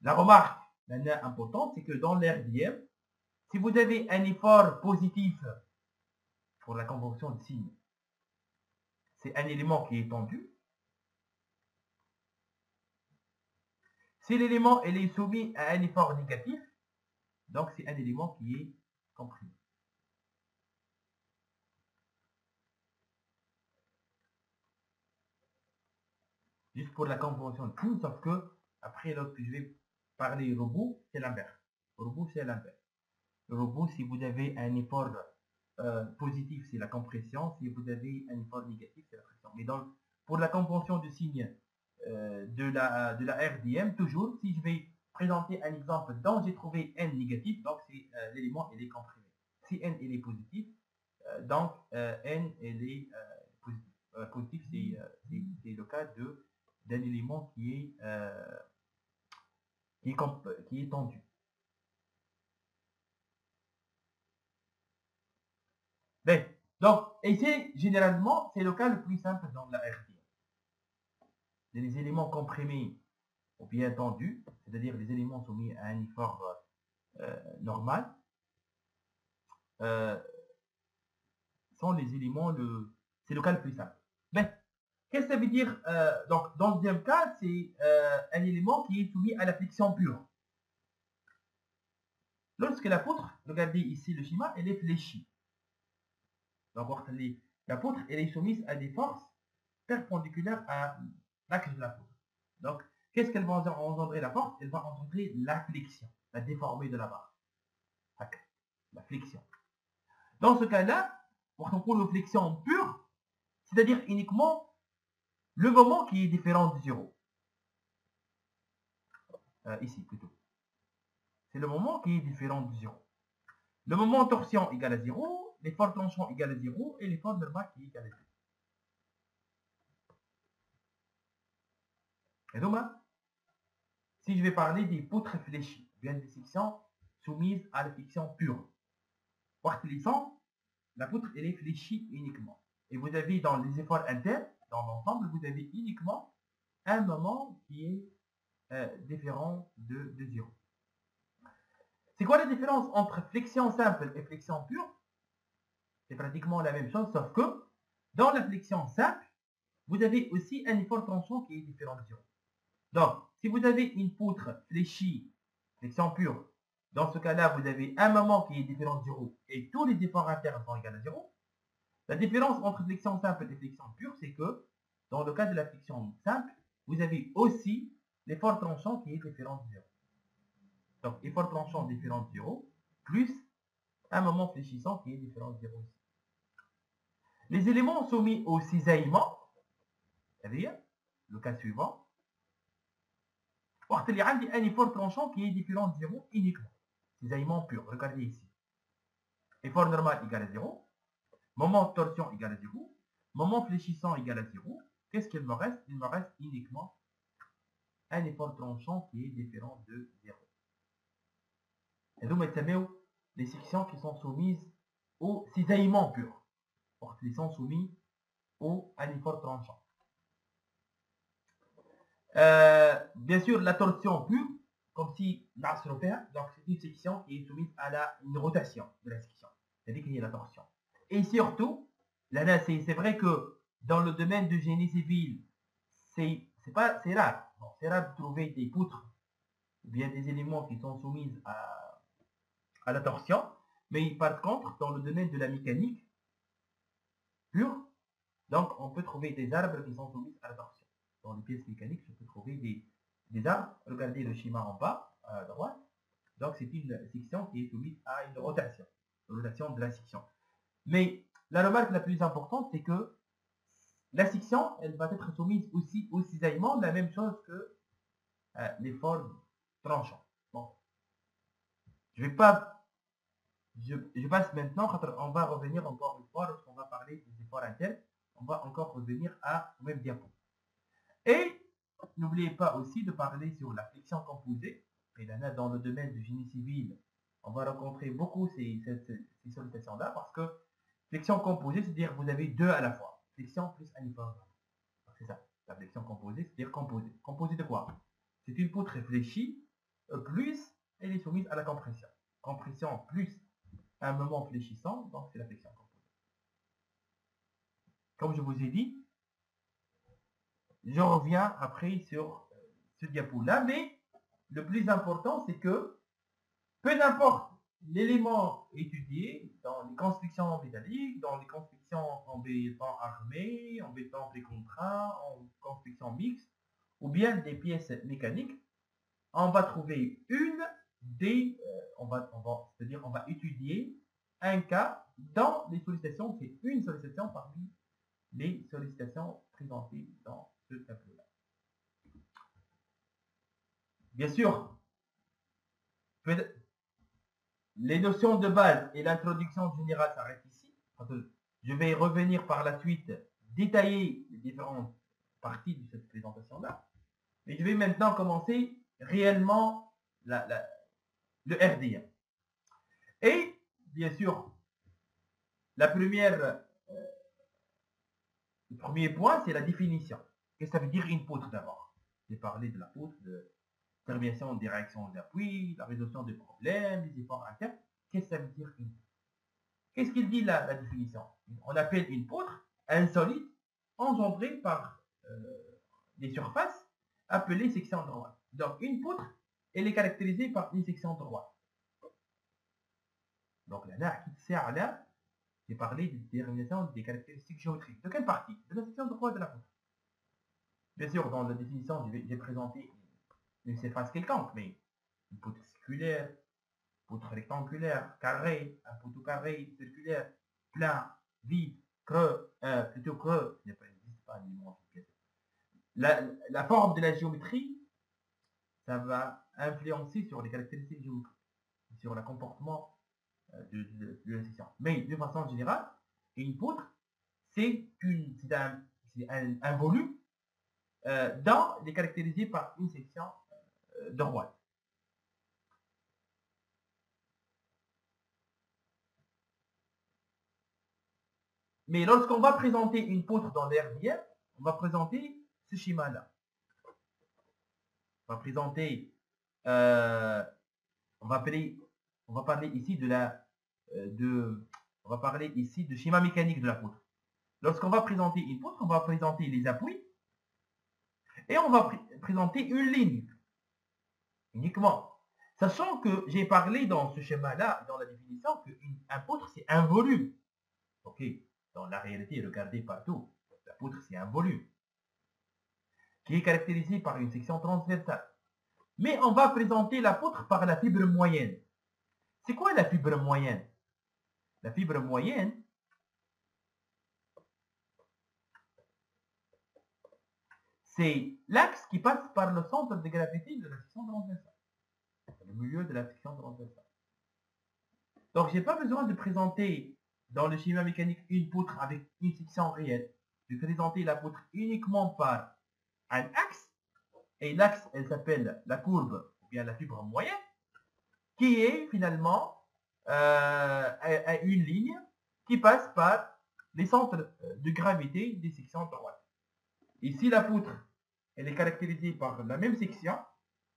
La remarque maintenant importante, c'est que dans l'RDM, si vous avez un effort positif pour la convention de signe, c'est un élément qui est tendu. Si l'élément est soumis à un effort négatif, donc c'est un élément qui est comprimé. Juste pour la convention de signe, sauf que après, lorsque je vais parler robot, c'est l'inverse. Robot, c'est l'inverse. Le robot, si vous avez un effort positif, c'est la compression. Si vous avez un effort négatif, c'est la pression. Mais donc, pour la convention de signe de la RDM, toujours, si je vais présenter un exemple dont j'ai trouvé n négatif, donc c'est l'élément il est comprimé. Si n il est positif, donc n il est positif. Positif, c'est le cas d'un élément qui est tendu. Bien, donc, et c'est généralement, c'est le cas le plus simple dans la RDM. Les éléments comprimés ou bien tendus, c'est-à-dire les éléments soumis à un effort normal, sont les éléments, c'est le cas le plus simple. Mais, qu'est-ce que ça veut dire donc, dans le deuxième cas, c'est un élément qui est soumis à la flexion pure. Lorsque la poutre, regardez ici le schéma, elle est fléchie. Donc, la poutre, elle est soumise à des forces perpendiculaires à l'axe de la poutre. Donc, qu'est-ce qu'elle va engendrer la force? Elle va engendrer la flexion, la déformée de la barre. La flexion. Dans ce cas-là, pour une flexion pure, c'est-à-dire uniquement le moment qui est différent de 0. Ici, plutôt. C'est le moment qui est différent de 0. Le moment torsion égale à 0, l'effort tranchant égale à 0, et l'effort normal qui est égal à 0. Et donc, si je vais parler des poutres fléchies, bien des sections soumises à la flexion pure. La poutre elle est fléchie uniquement. Et vous avez dans les efforts internes, dans l'ensemble, vous avez uniquement un moment qui est différent de 0. C'est quoi la différence entre flexion simple et flexion pure? C'est pratiquement la même chose, sauf que dans la flexion simple, vous avez aussi un effort tranchant qui est différent de 0. Donc, si vous avez une poutre fléchie, flexion pure, dans ce cas-là, vous avez un moment qui est différent de 0 et tous les efforts internes sont égaux à 0. La différence entre flexion simple et flexion pure, c'est que dans le cas de la flexion simple, vous avez aussi l'effort tranchant qui est différent de 0. Donc, effort tranchant différent de 0, plus un moment fléchissant qui est différent de 0 ici. Les éléments soumis au cisaillement, c'est-à-dire le cas suivant, il y a un effort tranchant qui est différent de 0 uniquement. Cisaillement pur, regardez ici. Effort normal égal à 0, moment de torsion égal à 0, moment fléchissant égal à 0. Qu'est-ce qu'il me reste? Il me reste uniquement un effort tranchant qui est différent de 0. Et donc, les sections qui sont soumises au cisaillement pur. Ils sont soumis à l'effort tranchant. Bien sûr, la torsion pure, comme si donc c'est une section qui est soumise à une rotation de la section. C'est-à-dire qu'il y a la torsion. Et surtout, là, c'est vrai que dans le domaine du génie civil, c'est rare. Bon, c'est rare de trouver des poutres ou bien des éléments qui sont soumis à la torsion. Mais par contre, dans le domaine de la mécanique pure, donc on peut trouver des arbres qui sont soumis à la torsion. Dans les pièces mécaniques, je peux trouver des arbres. Regardez le schéma en bas, à droite. Donc, c'est une section qui est soumise à une rotation de la section. Mais la remarque la plus importante, c'est que la section, elle va être soumise aussi au cisaillement, la même chose que l'effort tranchant. Bon. Je passe maintenant, on va revenir encore une fois, lorsqu'on va parler des efforts internes, on va encore revenir au même diapo. Et n'oubliez pas aussi de parler sur la flexion composée. Et là, dans le domaine du génie civil, on va rencontrer beaucoup ces sollicitations-là parce que flexion composée, c'est-à-dire que vous avez deux à la fois. Flexion plus un effort. C'est ça. La flexion composée, c'est-à-dire composée. Composée de quoi? C'est une poutre fléchie plus elle est soumise à la compression. Compression plus un moment fléchissant, donc c'est la flexion composée. Comme je vous ai dit, je reviens après sur ce diapo-là, mais le plus important, c'est que peu importe l'élément étudié dans les constructions métalliques, dans les constructions en béton armé, en béton précontraint, en construction mixte, ou bien des pièces mécaniques, on va trouver c'est-à-dire on va étudier un cas dans les sollicitations, c'est une sollicitation parmi les sollicitations présentées dans ce tableau-là. Bien sûr, les notions de base et l'introduction générale s'arrêtent ici. Je vais revenir par la suite détailler les différentes parties de cette présentation-là. Et je vais maintenant commencer réellement le RDM. Et bien sûr, le premier point, c'est la définition. Qu'est-ce que ça veut dire une poutre d'abord? J'ai parlé de la poutre, de termination des réactions d'appui, la résolution des problèmes, les efforts internes. Qu'est-ce que ça veut dire une poutre? Qu'est-ce qu'il dit la définition? On appelle une poutre un solide engendré par des surfaces appelées sections droites. Donc une poutre, elle est caractérisée par une section droite. Donc là, j'ai parlé de détermination des caractéristiques géométriques. De quelle partie? De la section droite de la poutre. Bien sûr, dans la définition, j'ai présenté une surface quelconque, mais une poutre circulaire, poutre rectangulaire, carré, un poteau carré, circulaire, plein, vide, creux, plutôt creux, il n'existe pas la forme de la géométrie, ça va influencer sur les caractéristiques géométriques, sur le comportement de la section. Mais de façon générale, une poutre, c'est un volume il est caractérisé par une section droite. Mais lorsqu'on va présenter une poutre dans l'RDM, on va présenter ce schéma-là. On va présenter, on va parler ici on va parler ici de schéma mécanique de la poutre. Lorsqu'on va présenter une poutre, on va présenter les appuis et on va présenter une ligne uniquement. Sachant que j'ai parlé dans ce schéma-là, dans la définition, qu'un poutre, c'est un volume. Ok, dans la réalité, regardez partout. La poutre, c'est un volume qui est caractérisé par une section transversale. Mais on va présenter la poutre par la fibre moyenne. C'est quoi la fibre moyenne? La fibre moyenne, c'est l'axe qui passe par le centre de gravité de la section transversale. Le milieu de la section transversale. Donc, je n'ai pas besoin de présenter dans le schéma mécanique une poutre avec une section réelle. Je vais présenter la poutre uniquement par un axe. Et l'axe, elle s'appelle la courbe ou bien la fibre moyenne, qui est finalement une ligne qui passe par les centres de gravité des sections droites. Ici, la poutre, elle est caractérisée par la même section.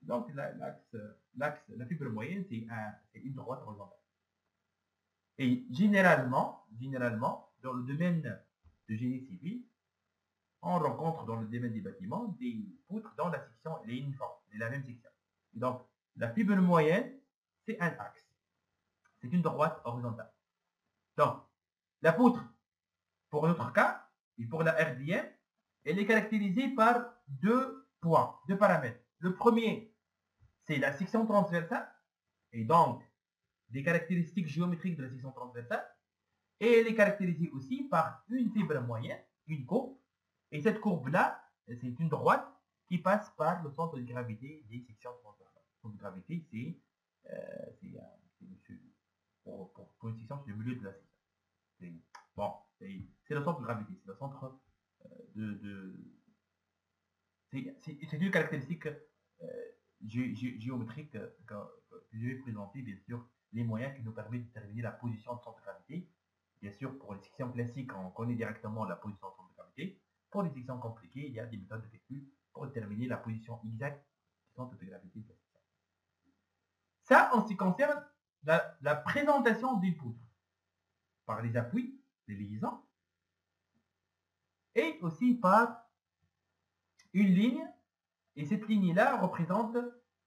Donc, la fibre moyenne, c'est une droite horizontale. Et généralement, dans le domaine de génie civil, on rencontre dans le domaine des bâtiments des poutres dans la section, elle est uniforme, c'est la même section. Et donc, la fibre moyenne, c'est un axe. C'est une droite horizontale. Donc, la poutre, pour notre cas, et pour la RDM, elle est caractérisée par deux points, deux paramètres. Le premier, c'est la section transversale, et donc des caractéristiques géométriques de la section transversale, et elle est caractérisée aussi par une fibre moyenne, une courbe, et cette courbe-là, c'est une droite qui passe par le centre de gravité des sections transversales. Le centre de gravité, c'est pour une section, c'est le milieu de la section. C'est le centre de gravité, c'est le centre c'est une caractéristique géométrique que je vais présenter, bien sûr, les moyens qui nous permettent de déterminer la position de centre de gravité. Bien sûr, pour les sections classiques, on connaît directement la position de centre de gravité. Pour les sections compliquées, il y a des méthodes de calcul pour déterminer la position exacte du centre de gravité de la section. Ça, en ce qui concerne la présentation d'une poutre par les appuis, les liaisons, et aussi par une ligne, et cette ligne-là représente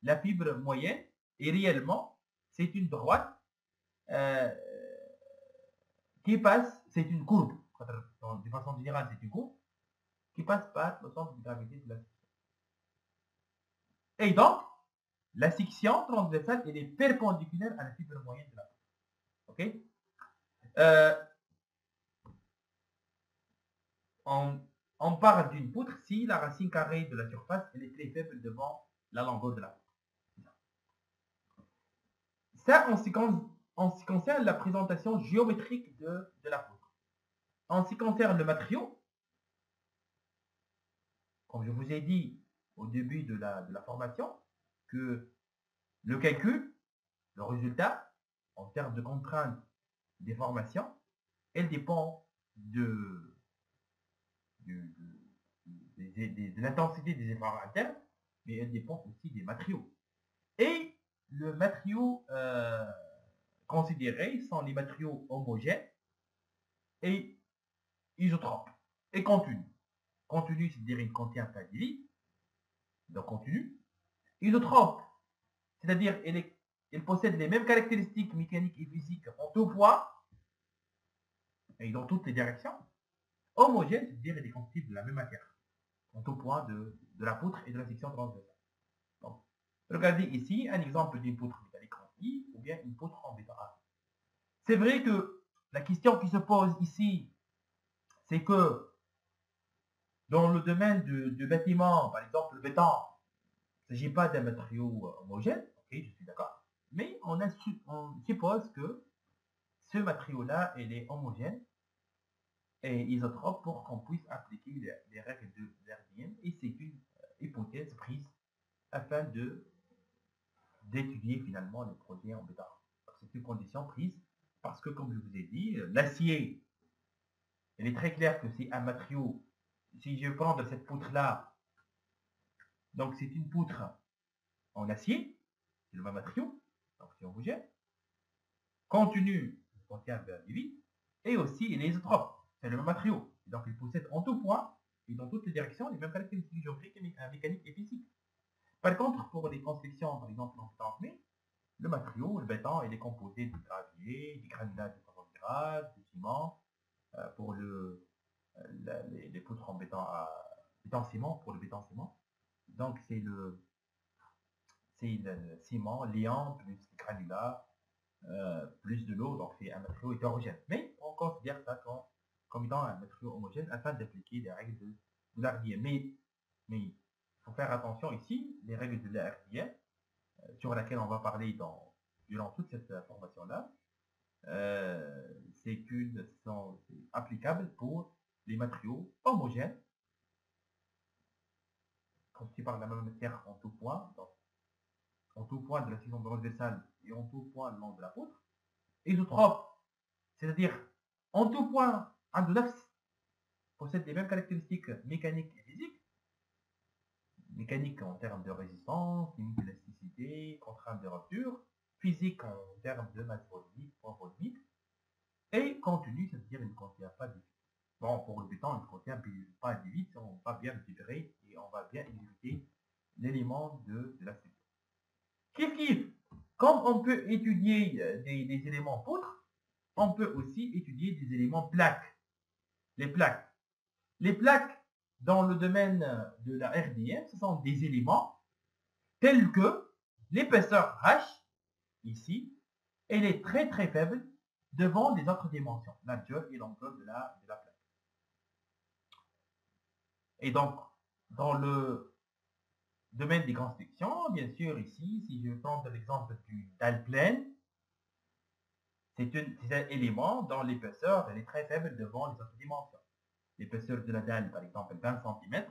la fibre moyenne, et réellement, c'est une droite euh, qui passe, c'est une courbe, de façon générale, c'est une courbe, qui passe par le centre de gravité de la section. Et donc, la section transversale, elle est perpendiculaire à la fibre moyenne de la poutre. Ok? On parle d'une poutre si la racine carrée de la surface elle est très faible devant la longueur de la poutre. Ça, en ce qui concerne la présentation géométrique de la poutre. En ce qui concerne le matériau, comme je vous ai dit au début de la formation, que le calcul, le résultat, en termes de contraintes des formations, elle dépend de l'intensité des efforts internes, mais elle dépend aussi des matériaux. Et le matériau considéré sont les matériaux homogènes et isotropes et continus. Continu, c'est-à-dire qu'il ne contient pas de vie, donc continu. Isotrope, c'est-à-dire il possède les mêmes caractéristiques mécaniques et physiques en tout point et dans toutes les directions. Homogène, c'est-à-dire qu'il est constitué de la même matière en tout point de la poutre et de la section transversale. Donc, regardez ici un exemple d'une poutre métallique en I ou bien une poutre en béton A. C'est vrai que la question qui se pose ici, c'est que dans le domaine du bâtiment, par exemple le béton, il ne s'agit pas d'un matériau homogène, ok, je suis d'accord, mais on suppose que ce matériau-là, il est homogène et isotrope pour qu'on puisse appliquer les règles de l'RDM, et c'est une hypothèse prise afin d'étudier finalement les projets en béton. C'est une condition prise parce que, comme je vous ai dit, l'acier, il est très clair que c'est un matériau. Si je prends de cette poutre-là, donc c'est une poutre en acier, c'est le même matériau, donc c'est homogène, continu, il contient du vide, et aussi il est isotrope, c'est le même matériau. Donc il possède en tout point et dans toutes les directions les mêmes caractéristiques géométriques, mécaniques et physiques. Par contre, pour les constructions, par exemple en béton, le matériau, le béton, il est composé de gravier, du granulat de carbonate, du ciment, pour les poutres en béton ciment, pour le béton ciment. Donc c'est le ciment, liant, plus le granulat, plus de l'eau, donc c'est un matériau hétérogène. Mais on considère ça comme étant un matériau homogène afin d'appliquer les règles de l'RDM. Mais il faut faire attention ici, les règles de l'RDM, sur laquelle on va parler durant toute cette formation-là, sont applicables pour les matériaux homogènes, constitués par la même matière en tout point, donc en tout point de la section transversale et en tout point le long de la poutre. Isotrope, c'est-à-dire en tout point, un de l'axe possède les mêmes caractéristiques mécaniques et physiques, mécanique en termes de résistance, limite d'élasticité, contrainte de rupture, physique en termes de masse volumique, poids volumique, et continu, c'est-à-dire qu'il ne contient pas de vide. Bon, pour le béton, il ne contient pas de vide, on va bien le libérer et on va bien exécuter l'élément de la structure. Kiff, comme on peut étudier des éléments poutres, on peut aussi étudier des éléments plaques. Les plaques. Les plaques, dans le domaine de la RDM, ce sont des éléments tels que l'épaisseur H, ici, elle est très très faible devant les autres dimensions, la largeur et longueur de la plaque. Et donc, dans le domaine des constructions, bien sûr, ici, si je prends l'exemple du dalle pleine, c'est un élément dont l'épaisseur elle est très faible devant les autres dimensions. L'épaisseur de la dalle, par exemple, 20 cm,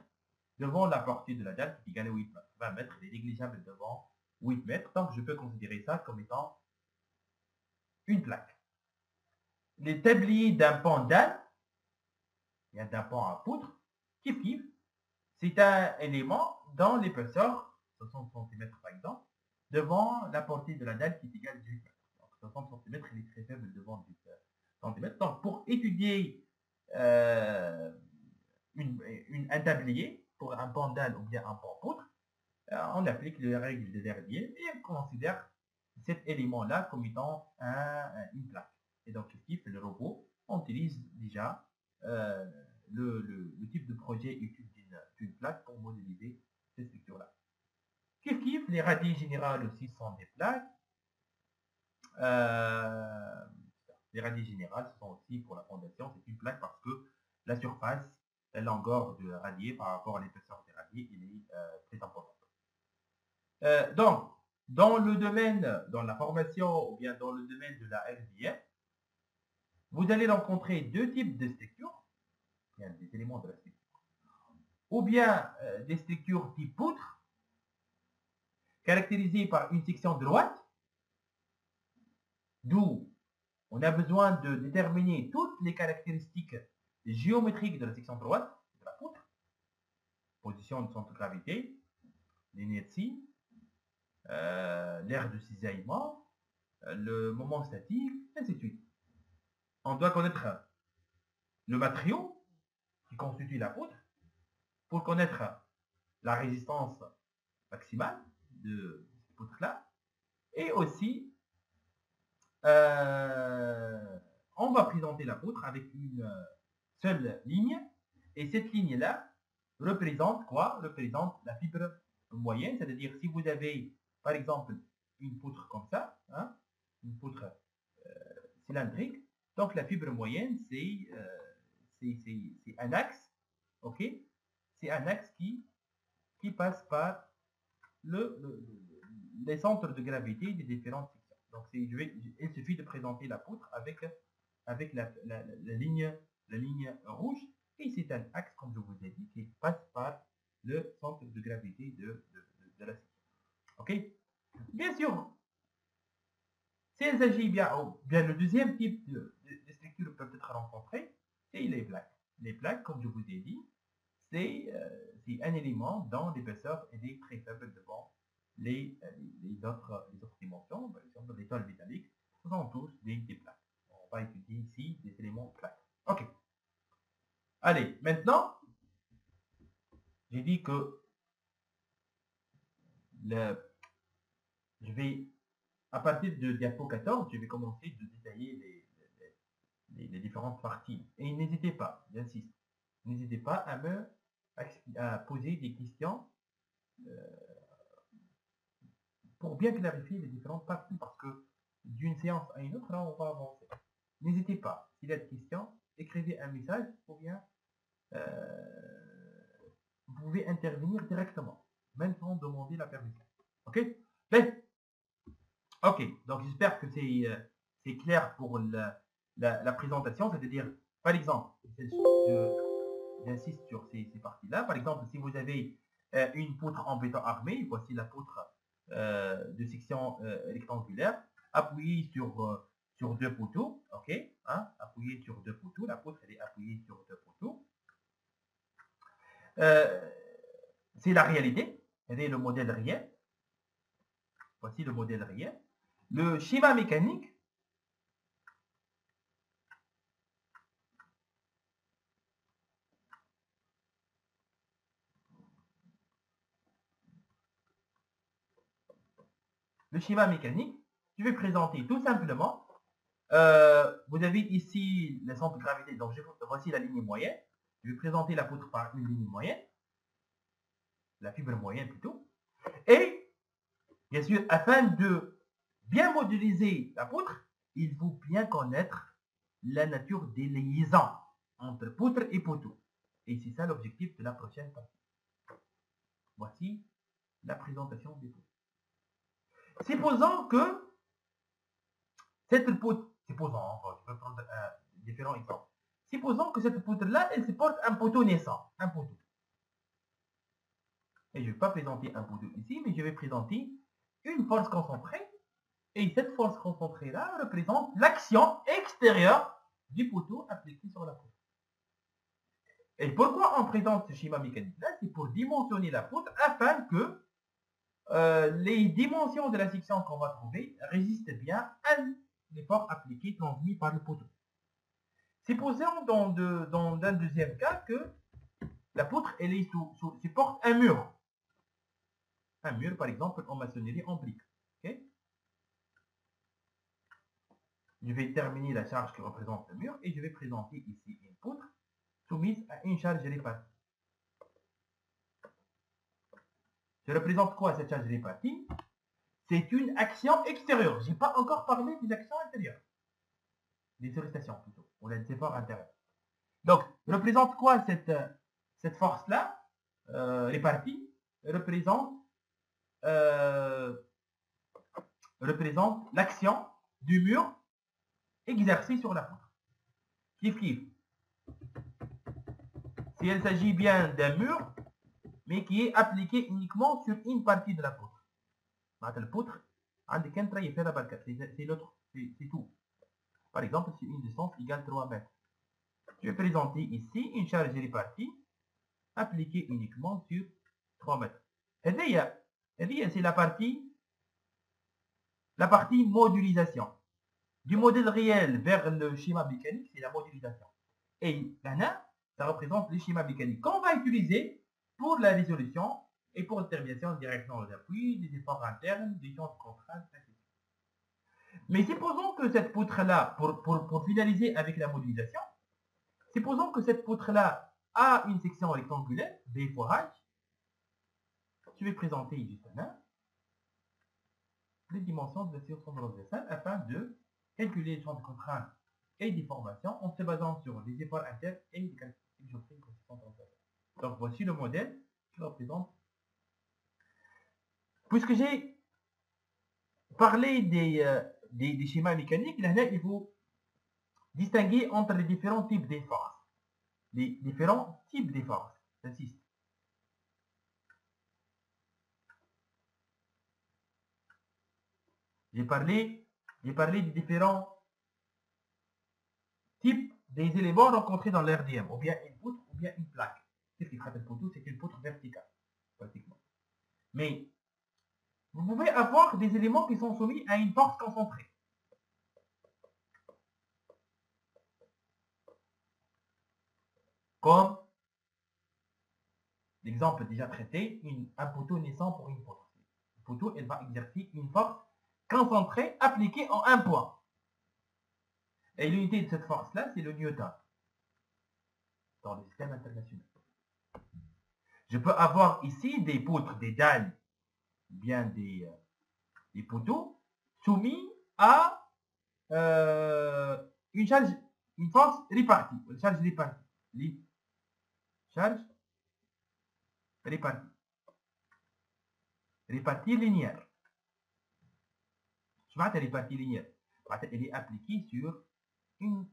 devant la portée de la dalle qui est égale à 8 mètres. 20 mètres, elle est négligeable devant 8 mètres, donc je peux considérer ça comme étant une plaque. Les tabliers d'un pan dalle, il y a d'un pan à poutre, kiff, c'est un élément dont l'épaisseur, 60 cm par exemple, devant la portée de la dalle qui est égale à 18 mètres. Donc 60 cm, il est très faible devant 18 cm. Donc pour étudier un tablier pour un pan dalle ou bien un pan poutre, on applique les règles de Vernier et on considère cet élément-là comme étant une plaque. Et donc, qu'est-ce qu'il fait le robot? On utilise déjà le type de projet étude d'une plaque pour modéliser cette structure-là. Qu'est-ce qu'il fait? Les radiers générales aussi sont des plaques. Les radiers générales sont aussi pour la fondation, c'est une plaque parce que la surface, la longueur du radier par rapport à l'épaisseur des radiers, il est très importante. Donc, dans le domaine, dans la formation ou bien dans le domaine de la RDF, vous allez rencontrer deux types de structures, bien des éléments de la structure, ou bien des structures type poutre, caractérisées par une section droite, d'où on a besoin de déterminer toutes les caractéristiques géométriques de la section droite de la poutre, position de centre de gravité, l'inertie, l'aire de cisaillement, le moment statique, ainsi de suite. On doit connaître le matériau qui constitue la poutre pour connaître la résistance maximale de cette poutre-là. Et aussi, on va présenter la poutre avec une seule ligne. Et cette ligne-là représente quoi? Représente la fibre moyenne. C'est-à-dire, si vous avez, par exemple, une poutre comme ça, hein, une poutre cylindrique, donc la fibre moyenne, c'est un axe, ok? C'est un axe qui passe par les centres de gravité des différentes sections. Donc il suffit de présenter la poutre avec la ligne rouge, et c'est un axe, comme je vous ai dit, qui passe par le centre de gravité de la section. Ok? Bien sûr, s'il s'agit bien le deuxième type de structure peut être rencontré, c'est les plaques. Les plaques, comme je vous ai dit, c'est un élément dont l'épaisseur est très faible devant les autres dimensions. Par exemple, les tôles métalliques sont tous des plaques. On va étudier ici des éléments plaques. Ok. Allez, maintenant, j'ai dit que je vais, à partir de diapo 14, je vais commencer de détailler les différentes parties. Et n'hésitez pas, j'insiste, n'hésitez pas à poser des questions pour bien clarifier les différentes parties, parce que d'une séance à une autre, là, on va avancer. N'hésitez pas, s'il y a des questions, écrivez un message, ou bien vous pouvez intervenir directement, même sans demander la permission. Ok? Bien. Ok, donc j'espère que c'est clair pour la présentation, c'est-à-dire, par exemple, j'insiste sur ces parties-là. Par exemple, si vous avez une poutre en béton armé, voici la poutre de section rectangulaire, appuyée sur deux poteaux, ok, hein, appuyée sur deux poteaux, la poutre elle est appuyée sur deux poteaux. C'est la réalité, c'est le modèle réel. Voici le modèle réel. Le schéma mécanique, je vais présenter tout simplement. Vous avez ici le centre de gravité, donc voici la ligne moyenne. Je vais présenter la poutre par une ligne moyenne, la fibre moyenne plutôt. Et, bien sûr, afin de bien modéliser la poutre, il faut bien connaître la nature des liaisons entre poutre et poteau. Et c'est ça l'objectif de la prochaine partie. Voici la présentation des poutres. Supposons que cette poutre, je peux prendre différents exemples. Supposons que cette poutre-là, elle supporte un poteau naissant, un poteau. Et je ne vais pas présenter un poteau ici, mais je vais présenter une force concentrée. Et cette force concentrée-là représente l'action extérieure du poteau appliqué sur la poutre. Et pourquoi on présente ce schéma mécanique-là? C'est pour dimensionner la poutre afin que les dimensions de la section qu'on va trouver résistent bien à l'effort appliqué transmis par le poteau. Supposons dans un deuxième cas que la poutre elle est supporte un mur. Un mur, par exemple, en maçonnerie en briques. Okay? Je vais terminer la charge qui représente le mur et je vais présenter ici une poutre soumise à une charge répartie. Je représente quoi cette charge répartie? C'est une action extérieure. Je n'ai pas encore parlé des actions intérieures. Des sollicitations plutôt, ou des efforts intérieurs. Donc, représente quoi cette force-là répartie? Représente l'action du mur exercée sur la poutre. Kif kif. Si il s'agit bien d'un mur, mais qui est appliqué uniquement sur une partie de la poutre. La poutre, c'est l'autre, c'est tout. Par exemple, si une distance égale 3 mètres. Je vais présenter ici une charge répartie appliquée uniquement sur 3 mètres. C'est la partie modélisation. Du modèle réel vers le schéma mécanique, c'est la modélisation. Et là, ça représente le schéma mécanique qu'on va utiliser pour la résolution et pour détermination de direction d'appui, des efforts internes, des champs de contrainte, etc. Mais supposons que cette poutre-là, pour finaliser avec la modélisation, supposons que cette poutre-là a une section rectangulaire, B fois H. Je vais présenter juste là les dimensions de la section transversale afin de calculer les champs de contrainte et des formations en se basant sur les efforts internes et les caractéristiques géométriques de la section transversale. Donc voici le modèle qui représente. Puisque j'ai parlé des schémas mécaniques, là, il faut distinguer entre les différents types de forces. Les différents types de forces. J'insiste. J'ai parlé des différents types des éléments rencontrés dans l'RDM, ou bien une poutre, ou bien une plaque. Qu'est-ce qui frappe le poteau? C'est une poutre verticale, pratiquement. Mais vous pouvez avoir des éléments qui sont soumis à une force concentrée. Comme l'exemple déjà traité, un poteau naissant pour une poutre. Le poteau, elle va exercer une force concentrée appliquée en un point. Et l'unité de cette force-là, c'est le Newton dans le système international. Je peux avoir ici des poutres, des dalles, bien des poteaux soumis à une force répartie. Une charge répartie. Charge répartie. Répartie linéaire. Je vais répartie linéaire. Elle est appliquée sur une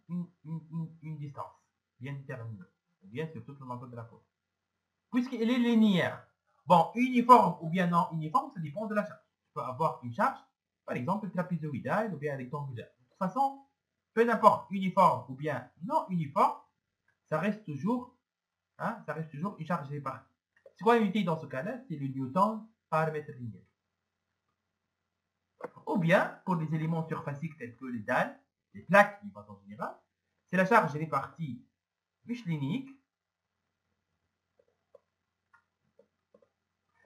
distance bien déterminée, ou bien sur toute le longueur de la poutre. Puisqu'elle est linéaire. Bon, uniforme ou bien non uniforme, ça dépend de la charge. Je peux avoir une charge, par exemple, trapézoïdale ou bien rectangulaire. De toute façon, peu importe, uniforme ou bien non uniforme, ça reste toujours une charge répartie. C'est quoi l'unité dans ce cas-là? C'est le Newton par mètre linéaire. Ou bien, pour des éléments surfaciques tels que les dalles, les plaques, de façon générale, c'est la charge répartie michelinique.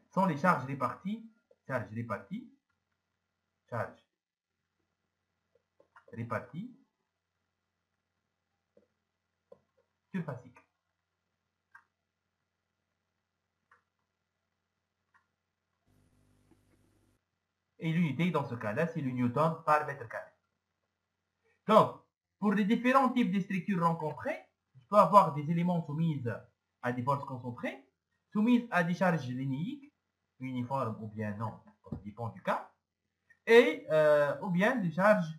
Sont les charges réparties, surfaciques. Et l'unité dans ce cas-là, c'est le Newton par mètre carré. Donc, pour les différents types de structures rencontrées, je peux avoir des éléments soumis à des forces concentrées, soumises à des charges linéiques, uniformes ou bien non, ça dépend du cas, et ou bien des charges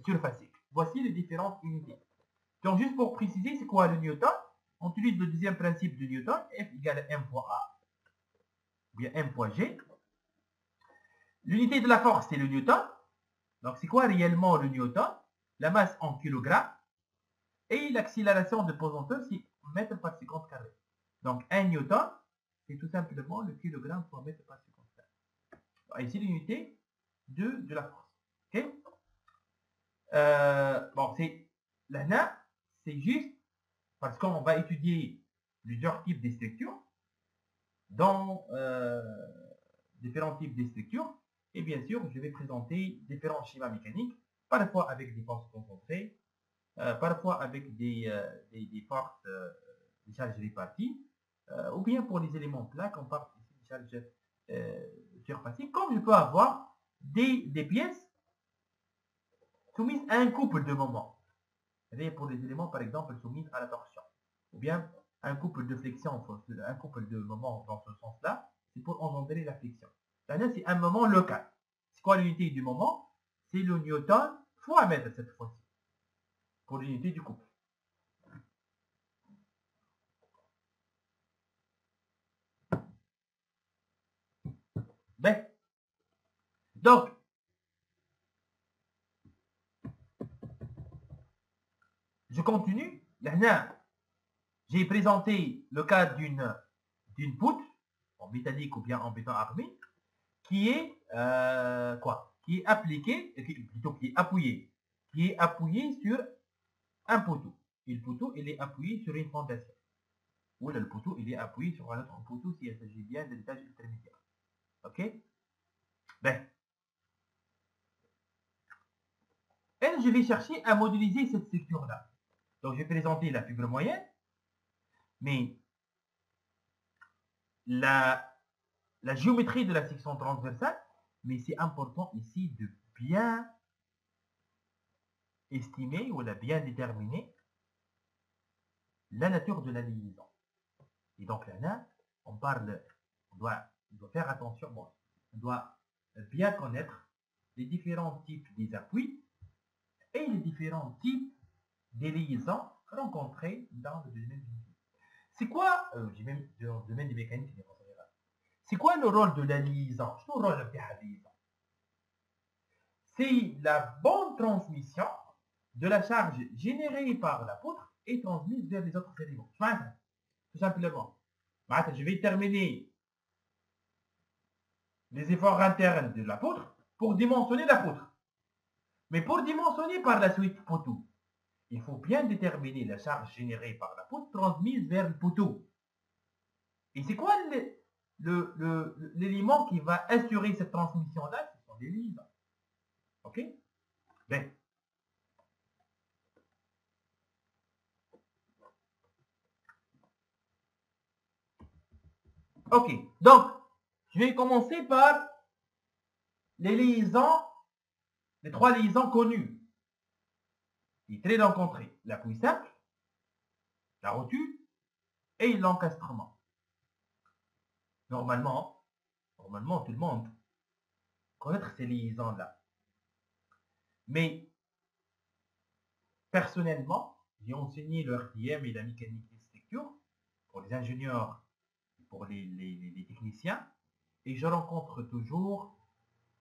surfaciques. Voici les différentes unités. Donc, juste pour préciser, c'est quoi le Newton? On utilise le deuxième principe de Newton, F égale M fois A, ou bien M fois G. L'unité de la force, c'est le Newton. Donc, c'est quoi réellement le Newton? La masse en kilogrammes. Et l'accélération de pesanteur, c'est mètre par seconde carré. Donc, 1 Newton, c'est tout simplement le kilogramme par mètre par seconde carré. Ici, l'unité de la force. Ok. Bon, là, c'est juste parce qu'on va étudier plusieurs types de structures dans différents types de structures. Et bien sûr, je vais présenter différents schémas mécaniques, parfois avec des forces concentrées, parfois avec des forces des charges réparties, ou bien pour les éléments plats, on parle ici de charges surfaciques, comme je peux avoir des pièces soumises à un couple de moments. C'est-à-dire pour les éléments, par exemple, soumis à la torsion, ou bien un couple de flexion, un couple de moments dans ce sens-là, c'est pour engendrer la flexion. Là, c'est un moment local. C'est quoi l'unité du moment? C'est le newton fois mètre cette fois-ci, pour l'unité du couple. Ben, donc, je continue. Là, j'ai présenté le cas d'une poutre, en métallique ou bien en béton armé, qui est qui est appliquée, plutôt qui est appuyée sur un poteau. Et le poteau, il est appuyé sur une fondation. Ou là, le poteau, il est appuyé sur un autre poteau s'il s'agit bien de l'étage intermédiaire. Ok? Ben, et je vais chercher à modéliser cette structure-là. Donc, je vais présenter la fibre moyenne, mais la géométrie de la section transversale, mais c'est important ici de bien estimer ou de bien déterminer la nature de la liaison. Et donc là, on doit faire attention, bon, on doit bien connaître les différents types des appuis et les différents types des liaisons rencontrées dans le domaine du mécanique. C'est quoi, même dans le domaine des mécaniques, c'est quoi le rôle de la liaison? Le rôle de la liaison, c'est la bonne transmission de la charge générée par la poutre et transmise vers les autres éléments. Tout simplement. Je vais terminer les efforts internes de la poutre pour dimensionner la poutre. Mais pour dimensionner par la suite poteau, il faut bien déterminer la charge générée par la poutre transmise vers le poteau. Et c'est quoi l'élément qui va assurer cette transmission-là? Ce sont les liaisons. Ok? Ben. Ok. Donc, je vais commencer par les liaisons, les trois liaisons connues et très rencontrées. L'appui simple, la rotule et l'encastrement. Normalement, tout le monde connaît ces liaisons-là. Mais, personnellement, j'ai enseigné le RTM et la mécanique des structures pour les ingénieurs, pour les techniciens, et je rencontre toujours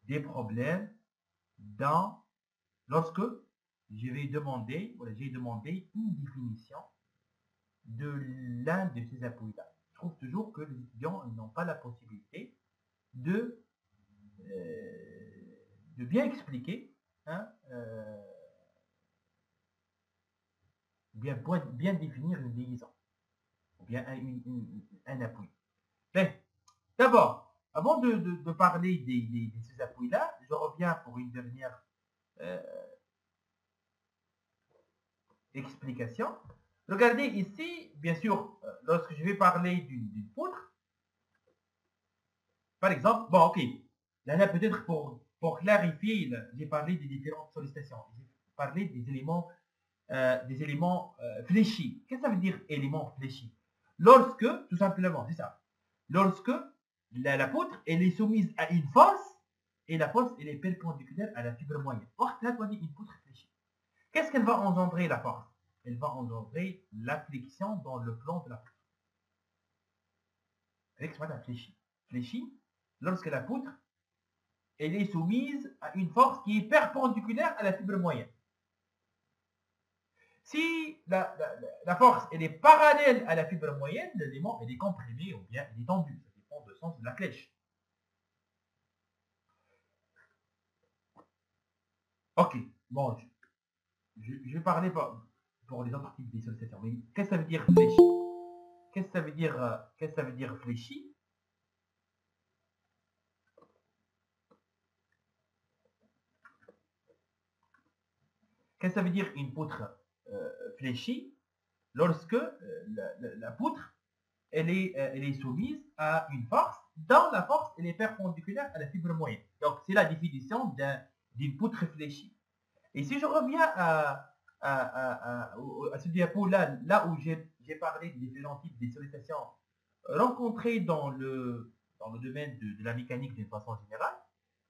des problèmes lorsque j'ai demandé une définition de l'un de ces appuis-là. Je trouve toujours que les étudiants n'ont pas la possibilité de bien expliquer, bien définir une liaison, ou bien un appui. D'abord, avant de parler de ces appuis-là, je reviens pour une dernière explication. Regardez ici, bien sûr, lorsque je vais parler d'une poutre, par exemple, bon, ok, là peut-être pour clarifier, j'ai parlé des différentes sollicitations, j'ai parlé des éléments fléchis. Qu'est-ce que ça veut dire éléments fléchis? Lorsque, tout simplement, c'est ça, lorsque la poutre, elle est soumise à une force, et la force, elle est perpendiculaire à la fibre moyenne. Or, là, on dit une poutre fléchie. Qu'est-ce qu'elle va engendrer, la force? Elle va engendrer la flexion dans le plan de la poutre. Avec ce qu'on appelle fléchie. Fléchie, lorsque la poutre, elle est soumise à une force qui est perpendiculaire à la fibre moyenne. Si la force elle est parallèle à la fibre moyenne, l'élément est comprimé ou bien il est tendu. Ça dépend du sens de la flèche. Ok, bon, je vais parler pour les autres types de sollicitations. Mais qu'est-ce que ça veut dire fléchi? Qu'est-ce que ça veut dire fléchi? Qu'est-ce que ça veut dire une poutre fléchie? Lorsque la poutre, elle est soumise à une force, dans la force, elle est perpendiculaire à la fibre moyenne. Donc, c'est la définition d'une poutre fléchie. Et si je reviens à ce diapo-là, là où j'ai parlé des différents types de sollicitations rencontrés dans le domaine de la mécanique d'une façon générale,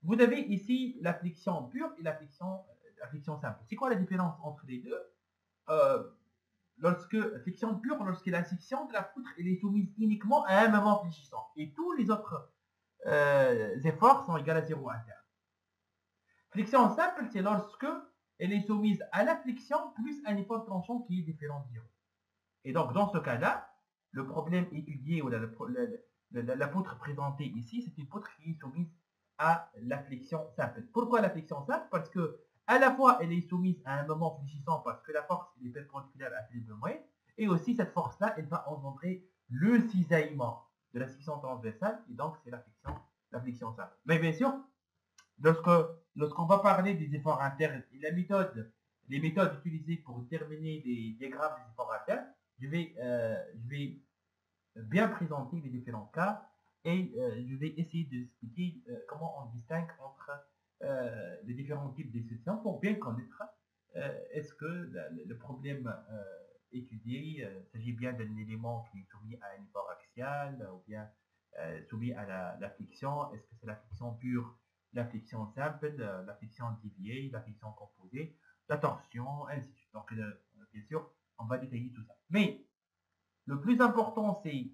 vous avez ici la flexion pure et la flexion simple. C'est quoi la différence entre les deux? euh, Lorsque flexion pure, lorsque la section de la poutre elle est soumise uniquement à un moment fléchissant et tous les autres efforts sont égaux à 0 à terme. Flexion simple, c'est lorsque elle est soumise à la flexion plus un effort tranchant qui est différent de 0. Et donc, dans ce cas-là, le problème étudié ou la poutre présentée ici, c'est une poutre qui est soumise à la flexion simple. Pourquoi la flexion simple? Parce que à la fois, elle est soumise à un moment fléchissant parce que la force est perpendiculaire à la fibre moyenne, et aussi cette force-là, elle va engendrer le cisaillement de la section transversale, et donc c'est la flexion simple. Mais bien sûr, lorsqu'on va parler des efforts internes et les méthodes utilisées pour déterminer les diagrammes des efforts internes, je vais bien présenter les différents cas et je vais essayer d'expliquer comment on distingue entre les différents types de sessions pour bien connaître est-ce que le problème étudié s'agit bien d'un élément qui est soumis à un effort axial ou bien soumis à la flexion. Est-ce que c'est la flexion pure, la flexion simple, la flexion déviée, la flexion composée, la torsion, ainsi de suite. Donc, bien sûr, on va détailler tout ça. Mais le plus important, c'est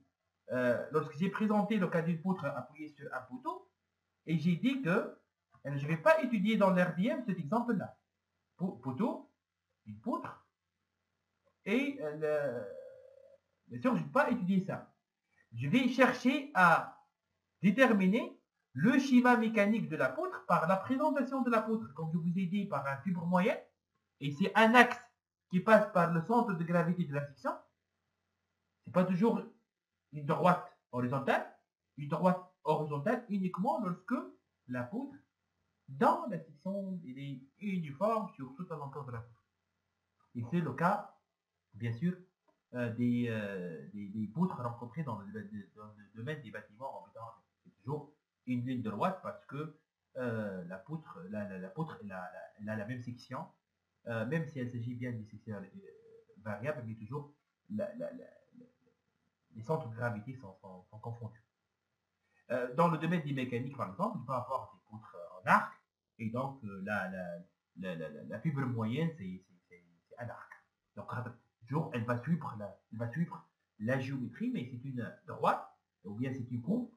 lorsque j'ai présenté le cas d'une poutre appuyée sur un poteau, et j'ai dit que je ne vais pas étudier dans l'RDM cet exemple-là. Poteau, une poutre, et bien sûr, je ne vais pas étudier ça. Je vais chercher à déterminer le schéma mécanique de la poutre par la présentation de la poutre, comme je vous ai dit, par un fibre moyenne, et c'est un axe qui passe par le centre de gravité de la section. C'est pas toujours une droite horizontale uniquement lorsque la poutre, dans la section, elle est uniforme sur toute la longueur de la poutre. Et c'est le cas, bien sûr, des poutres rencontrées dans le domaine des bâtiments en béton. C'est toujours une ligne droite parce que la poutre, elle a la même section, même si elle s'agit bien d'une section variable, mais toujours les centres de gravité sont confondus. Dans le domaine des mécaniques, par exemple, il peut avoir des poutres en arc, et donc la fibre moyenne, c'est un arc. Donc, toujours, elle va suivre la géométrie, mais c'est une droite, ou bien c'est une courbe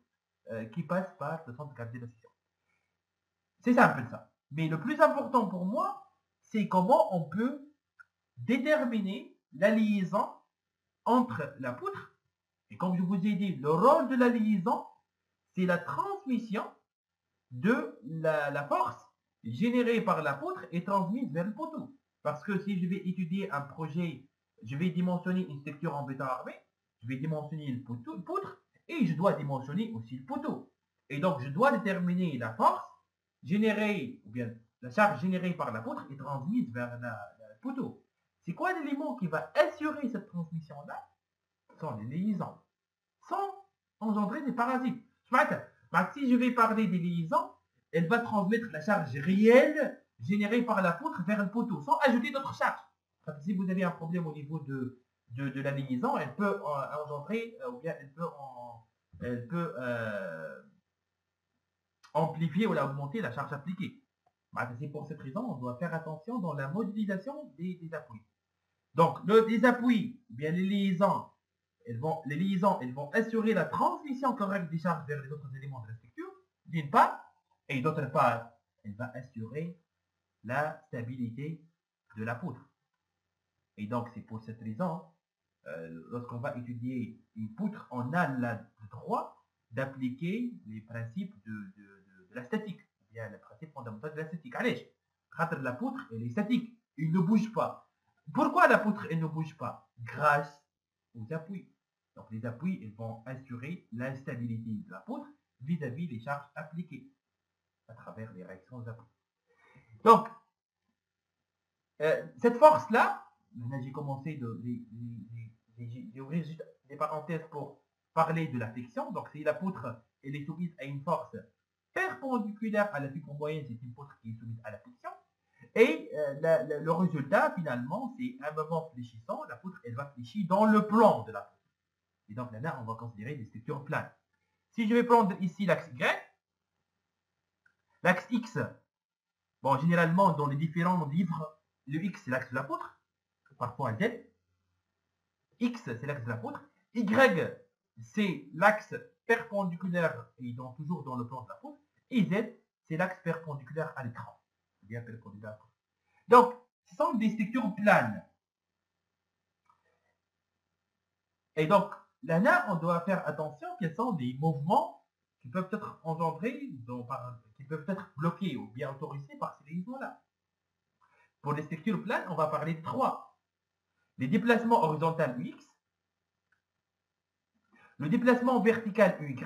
qui passe par le centre de gravité de la section. C'est simple ça. Mais le plus important pour moi, c'est comment on peut déterminer la liaison entre la poutre, et comme je vous ai dit, le rôle de la liaison, c'est la transmission de la force générée par la poutre et transmise vers le poteau. Parce que si je vais étudier un projet, je vais dimensionner une structure en béton armé, je vais dimensionner le poutre, et je dois dimensionner aussi le poteau. Et donc, je dois déterminer la force générée, ou bien la charge générée par la poutre et transmise vers le poteau. C'est quoi l'élément qui va assurer cette transmission-là? Ce sont les liaisons, sans engendrer des parasites. Si je vais parler des liaisons, elle va transmettre la charge réelle générée par la poutre vers le poteau, sans ajouter d'autres charges. Si vous avez un problème au niveau de la liaison, elle peut engendrer, ou bien elle peut amplifier ou augmenter la charge appliquée. C'est pour cette raison on doit faire attention dans la modélisation des appuis. Donc, les appuis, bien les liaisons, elles vont assurer la transmission correcte des charges vers les autres éléments de la structure, d'une part, et d'autre part, elle va assurer la stabilité de la poutre. Et donc, c'est pour cette raison, lorsqu'on va étudier une poutre, on a le droit d'appliquer les principes de la statique, bien le principe fondamental de la statique. Allez, La poutre, elle est statique. Il ne bouge pas. Pourquoi la poutre, elle ne bouge pas? Grâce aux appuis. Donc, les appuis, ils vont assurer l'instabilité de la poutre vis-à-vis des charges appliquées à travers les réactions d'appui. Donc, cette force-là, j'ai commencé j'ai ouvert juste des parenthèses pour parler de la flexion. Donc, si la poutre elle est soumise à une force perpendiculaire à la poutre moyenne, c'est une poutre qui est soumise à la flexion. Et le résultat, finalement, c'est un moment fléchissant. La poutre, elle va fléchir dans le plan de la poutre. Et donc, là, on va considérer des structures planes. Si je vais prendre ici l'axe Y, l'axe X, bon, généralement, dans les différents livres, le X, c'est l'axe de la poutre, parfois Z. X, c'est l'axe de la poutre. Y, c'est l'axe perpendiculaire et donc toujours dans le plan de la poutre. Et Z, c'est l'axe perpendiculaire à l'écran. Bien perpendiculaire. Donc, ce sont des structures planes. Et donc, là, on doit faire attention quels sont les mouvements qui peuvent être engendrés, qui peuvent être bloqués ou bien autorisés par ces liaisons-là. Pour les structures planes, on va parler de 3. Les déplacements horizontaux UX, le déplacement vertical UY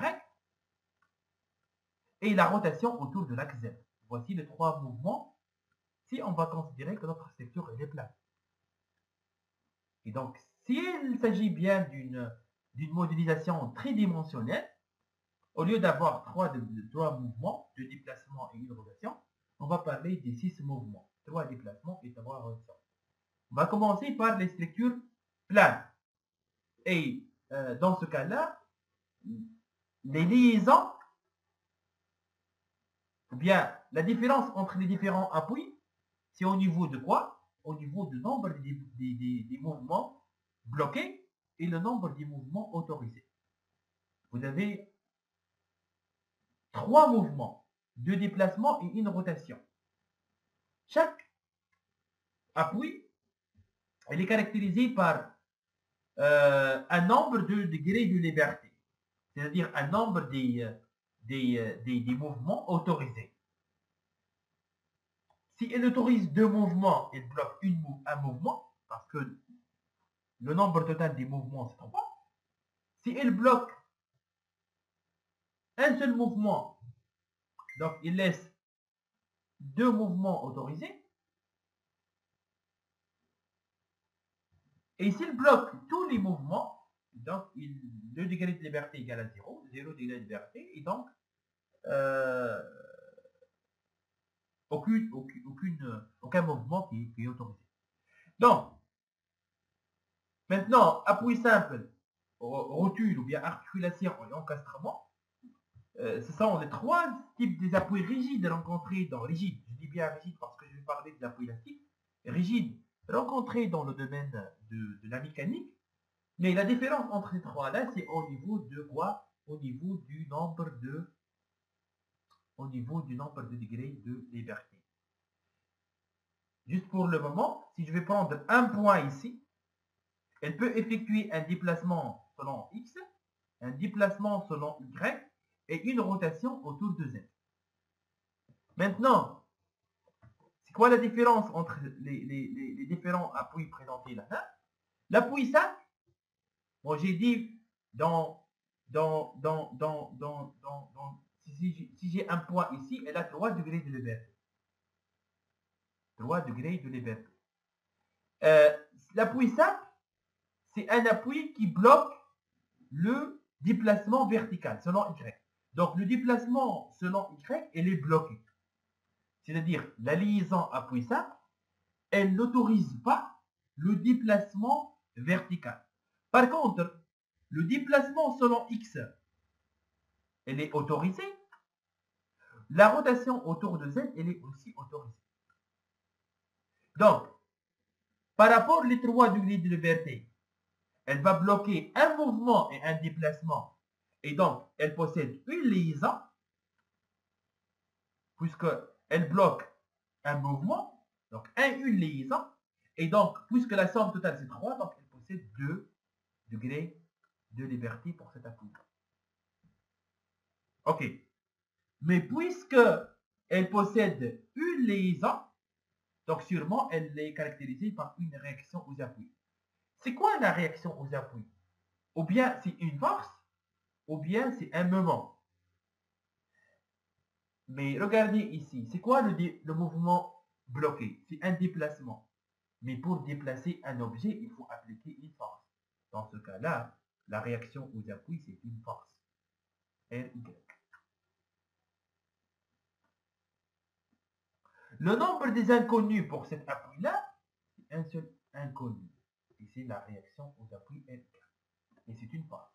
et la rotation autour de l'axe Z. Voici les 3 mouvements si on va considérer que notre structure est plane. Et donc, s'il s'agit bien d'une modélisation tridimensionnelle, au lieu d'avoir 3 mouvements, 2 déplacements et une rotation, on va parler des 6 mouvements, 3 déplacements et 3 rotations. On va commencer par les structures planes. Et dans ce cas-là, les liaisons, ou bien la différence entre les différents appuis, c'est au niveau de quoi? Au niveau du nombre des mouvements bloqués et le nombre des mouvements autorisés. Vous avez 3 mouvements, 2 déplacements et une rotation. Chaque appui, elle est caractérisée par un nombre de degrés de liberté, c'est-à-dire un nombre des mouvements autorisés. Si elle autorise 2 mouvements, elle bloque un mouvement, parce que le nombre total des mouvements, c'est 3. Si elle bloque un seul mouvement, donc il laisse 2 mouvements autorisés. Et s'il bloque tous les mouvements, donc le degré de liberté égale à 0, 0 degré de liberté, et donc aucun mouvement qui est autorisé. Donc, maintenant, appui simple, rotule ou bien articulation et encastrement, ce sont les 3 types des appuis rigides rencontrés dans rigide. Je dis bien rigide parce que je vais parler de l'appui élastique. Rigide rencontrés dans le domaine de la mécanique. Mais la différence entre ces 3-là, c'est au niveau de quoi? Au niveau du nombre de degrés de liberté. Juste pour le moment, si je vais prendre un point ici, elle peut effectuer un déplacement selon X, un déplacement selon Y et une rotation autour de Z. Maintenant, c'est quoi la différence entre les différents appuis présentés là? L'appui simple, bon, j'ai dit si j'ai un point ici, elle a 3 degrés de liberté. 3 degrés de liberté. L'appui simple, c'est un appui qui bloque le déplacement vertical selon Y. Donc, le déplacement selon Y, elle est bloquée. C'est-à-dire, la liaison appui simple, elle n'autorise pas le déplacement vertical. Par contre, le déplacement selon X, elle est autorisée. La rotation autour de Z, elle est aussi autorisée. Donc, par rapport aux 3 degrés de liberté, elle va bloquer un mouvement et un déplacement. Et donc, elle possède une liaison, puisqu'elle bloque un mouvement, donc une liaison. Et donc, puisque la somme totale c'est 3, donc elle possède 2 degrés de liberté pour cet appui. Ok. Mais puisque elle possède une liaison, Donc sûrement, elle est caractérisée par une réaction aux appuis. C'est quoi la réaction aux appuis? Ou bien c'est une force, ou bien c'est un moment. Mais regardez ici, c'est quoi le mouvement bloqué? C'est un déplacement. Mais pour déplacer un objet, il faut appliquer une force. Dans ce cas-là, la réaction aux appuis, c'est une force. RY. Le nombre des inconnus pour cet appui-là, c'est un seul inconnu. Et c'est la réaction aux appuis RY. Et c'est une force.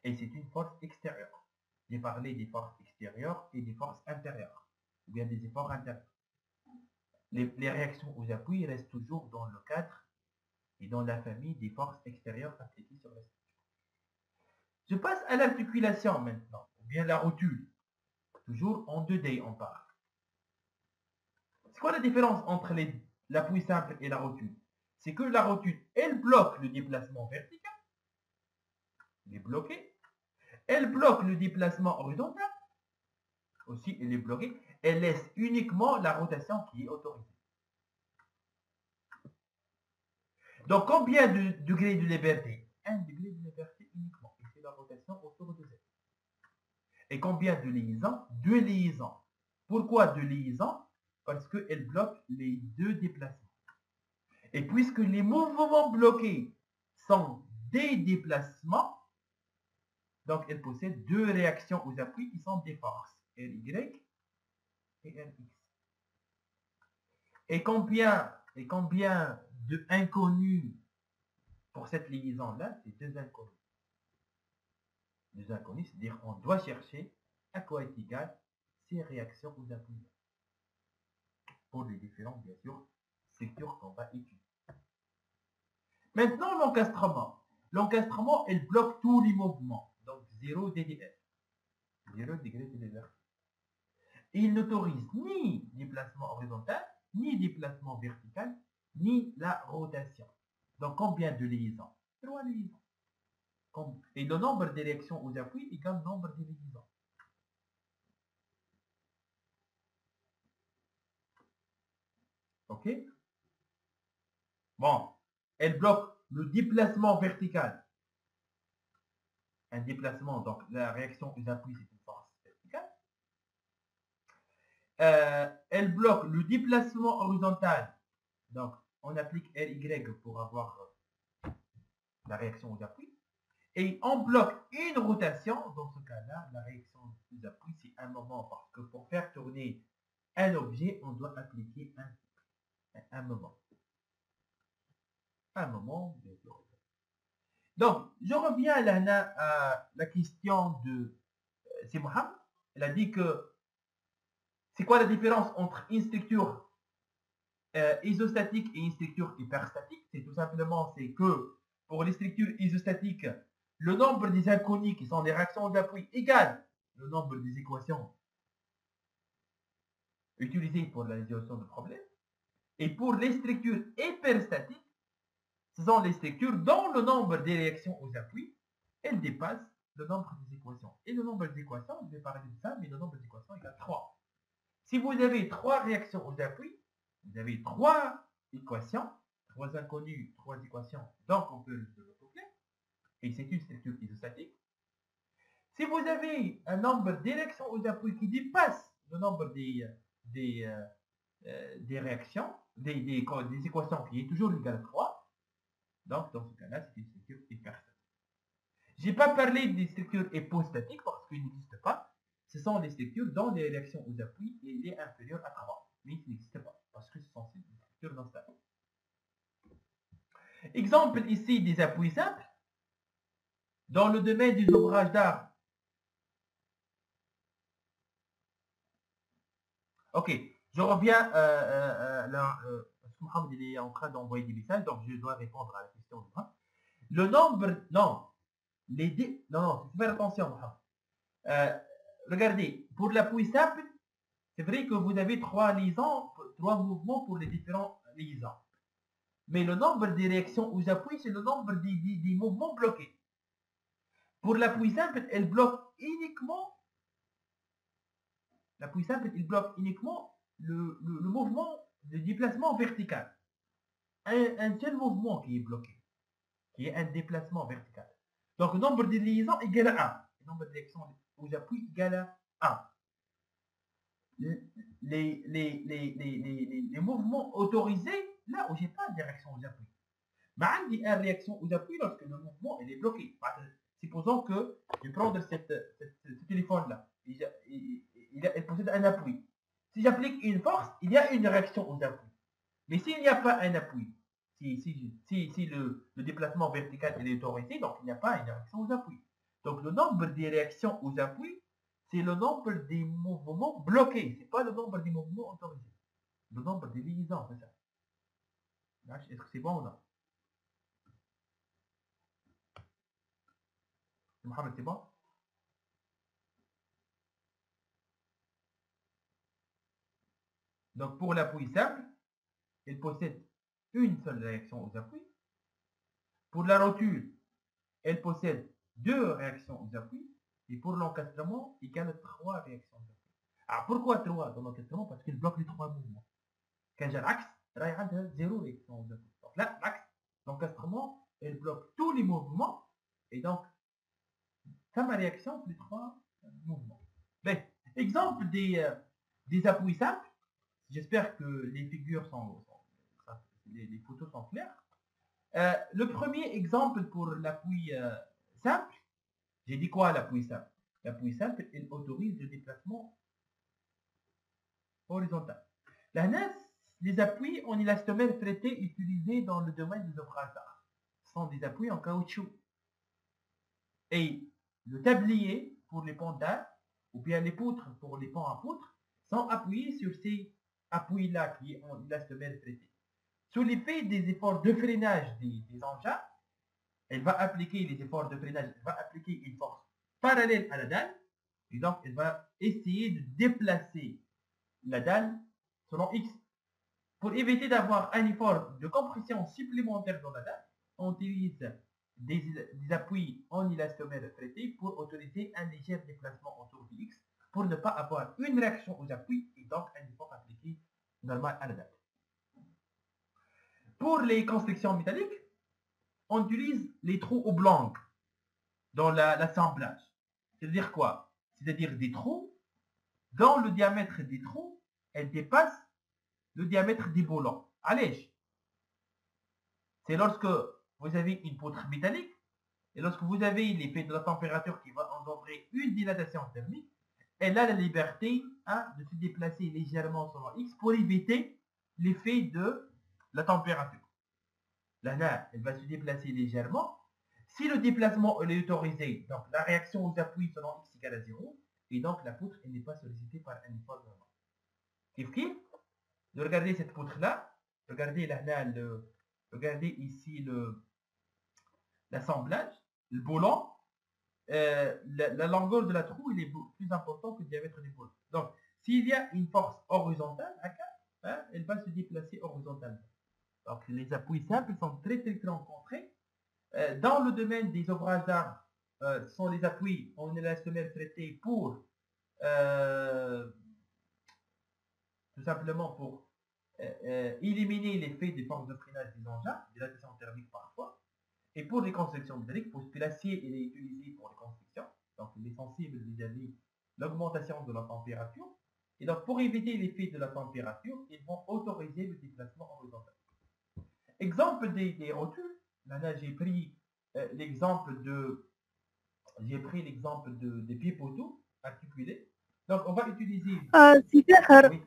Et c'est une force extérieure. J'ai parlé des forces extérieures et des forces intérieures. Ou bien des efforts intérieurs. Les réactions aux appuis restent toujours dans le cadre et dans la famille des forces extérieures appliquées sur la structure. Je passe à l'articulation maintenant, ou bien la rotule. Toujours en 2D, on parle. C'est quoi la différence entre l'appui simple et la rotule? C'est que la rotule, elle bloque le déplacement vertical, elle est bloquée. Elle bloque le déplacement horizontal, aussi elle est bloquée. Elle laisse uniquement la rotation qui est autorisée. Donc, combien de degrés de liberté? 1 degré de liberté uniquement. Et c'est la rotation autour de Z. Et combien de liaisons? 2 liaisons. Pourquoi 2 liaisons? Parce qu'elle bloque les 2 déplacements. Et puisque les mouvements bloqués sont des déplacements, donc elle possède 2 réactions aux appuis qui sont des forces, RY et RX. Et combien de inconnus pour cette liaison-là? C'est 2 inconnus. 2 inconnus, c'est-à-dire qu'on doit chercher à quoi est égal ces réactions aux appuis. Pour les différentes, bien sûr, structures qu'on va étudier. Maintenant, l'encastrement. L'encastrement, elle bloque tous les mouvements. Donc, 0 DDF. 0 degré de liberté. Il n'autorise ni déplacement horizontal, ni déplacement vertical, ni la rotation. Donc, combien de liaisons? 3 liaisons. Et le nombre de réactions aux appuis égale le nombre de liaisons. OK? Bon. Elle bloque le déplacement vertical. Un déplacement, donc la réaction aux appuis, c'est une force verticale. Elle bloque le déplacement horizontal. Donc, on applique RY pour avoir la réaction aux appuis. Et on bloque une rotation. Dans ce cas-là, la réaction aux appuis, c'est un moment. Parce que pour faire tourner un objet, on doit appliquer un moment. Un moment, bien sûr. Donc, je reviens à la question de Mohamed. Elle a dit que c'est quoi la différence entre une structure isostatique et une structure hyperstatique? C'est tout simplement, c'est que pour les structures isostatiques, le nombre des inconnus qui sont des réactions d'appui égale le nombre des équations utilisées pour la résolution de problèmes. Et pour les structures hyperstatiques, ce sont les structures dont le nombre des réactions aux appuis, elle dépasse le nombre des équations. Et le nombre des équations, je vais parler de ça, mais le nombre des équations égale 3. Si vous avez 3 réactions aux appuis, vous avez 3 équations, 3 inconnues, 3 équations, donc on peut le recoupler, et c'est une structure isostatique. Si vous avez un nombre d'élections aux appuis qui dépasse le nombre des réactions, des équations qui est toujours égal à 3, donc dans ce cas-là, c'est une structure hyperstatique. Je n'ai pas parlé des structures hypostatiques parce qu'ils n'existent pas. Ce sont des structures dont les réactions aux appuis est inférieure à 3. Mais ils n'existent pas parce que ce sont des structures non stables. Exemple ici des appuis simples. Dans le domaine des ouvrages d'art. Ok, je reviens parce que Mohamed il est en train d'envoyer des messages, donc je dois répondre à la question. Le nombre, non, non, faut faire attention, Mohamed. Regardez, pour l'appui simple, c'est vrai que vous avez 3 liaisons, 3 mouvements pour les différents liaisons. Mais le nombre des réactions aux appuis, c'est le nombre des mouvements bloqués. Pour l'appui simple, elle bloque uniquement. L'appui simple, il bloque uniquement le mouvement de déplacement vertical. Un seul mouvement qui est bloqué, qui est un déplacement vertical. Donc, le nombre de liaisons égale à 1. Le nombre de directions aux appuis égale à 1. Les mouvements autorisés, là où j'ai pas de direction aux appuis. Mais j'ai une réaction aux appuis lorsque le mouvement est bloqué. Supposons que je prends ce téléphone-là. Il possède un appui. Si j'applique une force, il y a une réaction aux appuis. Mais s'il n'y a pas un appui, si le déplacement vertical est autorisé, donc il n'y a pas une réaction aux appuis. Donc le nombre des réactions aux appuis, c'est le nombre des mouvements bloqués. Ce n'est pas le nombre des mouvements autorisés. Le nombre des liaisons, c'est ça. Est-ce que c'est bon ou non? Mohamed, c'est bon? Donc pour l'appui simple, il possède une seule réaction aux appuis. Pour la rotule, elle possède 2 réactions aux appuis. Et pour l'encastrement, il y a 3 réactions aux appuis. Alors pourquoi 3 dans l'encastrement? Parce qu'il bloque les 3 mouvements. Quand j'ai l'axe, il y a 0 réaction aux appuis. Donc là, l'axe, l'encastrement, elle bloque tous les mouvements. Et donc, ça ma réaction pour les 3 mouvements. Ben, exemple des appuis simples. J'espère que les figures les photos sont claires. Le premier exemple pour l'appui simple, j'ai dit quoi l'appui simple? L'appui simple, il autorise le déplacement horizontal. Là, les appuis en élastomère traité utilisés dans le domaine des ouvrages d'art sont des appuis en caoutchouc. Et le tablier pour les pans d'art, ou bien les poutres pour les pans à poutres, sont appuyés sur ces appuis-là qui est en élastomère traité. Sous l'effet des efforts de freinage des engins, elle va appliquer les efforts de freinage, elle va appliquer une force parallèle à la dalle, et donc elle va essayer de déplacer la dalle selon X. Pour éviter d'avoir un effort de compression supplémentaire dans la dalle, on utilise des appuis en élastomère traité pour autoriser un léger déplacement autour de X, pour ne pas avoir une réaction aux appuis et donc un effort appliqué normal à la dalle. Pour les constructions métalliques, on utilise les trous oblongs dans l'assemblage. C'est-à-dire quoi? C'est-à-dire des trous dont le diamètre des trous, elle dépasse le diamètre des boulons. Allez, c'est lorsque vous avez une poutre métallique et lorsque vous avez l'effet de la température qui va engendrer une dilatation thermique, elle a la liberté de se déplacer légèrement selon X pour éviter l'effet de la température. Là, elle va se déplacer légèrement. Si le déplacement est autorisé, donc la réaction aux appuis selon X égale à 0, et donc la poutre n'est pas sollicitée par un effort normal. Kif de regarder cette poutre-là, regardez ici l'assemblage, le boulon, la longueur de la trou il est plus important que le diamètre du boulon. Donc, s'il y a une force horizontale, elle va se déplacer horizontalement. Donc, les appuis simples sont très rencontrés. Dans le domaine des ouvrages d'art, sont les appuis en élastomère traité pour tout simplement pour éliminer l'effet des forces de freinage des engins, dilatation thermique parfois. Et pour les constructions métalliques, puisque l'acier est utilisé pour les constructions, donc il est sensible vis-à-vis l'augmentation de la température. Et donc pour éviter l'effet de la température, ils vont autoriser le déplacement horizontal. Exemple des rotules, là j'ai pris l'exemple des pieds poteaux articulés. Donc on va utiliser. سي فاخر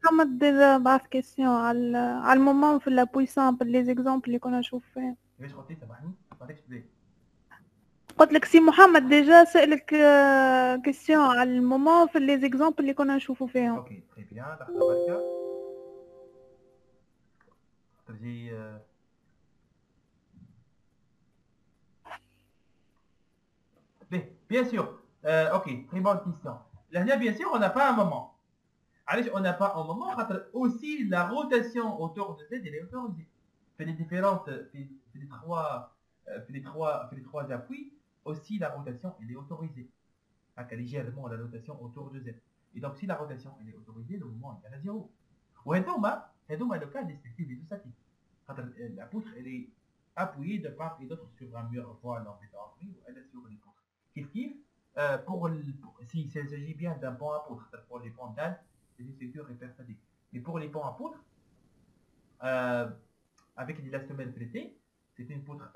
محمد بعث كيسيون على المومون في لابوي سامبل لي زيكزامبل اللي كنا نشوف فيهم. ليش قلتي سامحني؟ ما تكتبي. قلت لك سي محمد ديجا سألك كيسيون على المومون في لي زيكزامبل اللي كنا نشوفوا فيهم. اوكي تري بيان لحظة بركة. ترجي bien sûr. Ok, très bonne question. Là, bien sûr, on n'a pas un moment. Allez, on n'a pas un moment. Aussi, la rotation autour de Z, elle est autorisée. Fait les différentes, fait les trois appuis. Aussi, la rotation, elle est autorisée. Légèrement la rotation autour de Z. Et donc, si la rotation elle est autorisée, le mouvement est à 0. وهذوما le cas des structures isostatiques. La poutre elle est appuyée de part et d'autre sur un mur voile en métallerie ou elle est sur les poutres. Kif s'il s'agit bien d'un pont à poutre, pour les ponts d'âne, c'est une structure hyperstatique. Mais pour les ponts à poutre, avec des élastomères traités, c'est une poutre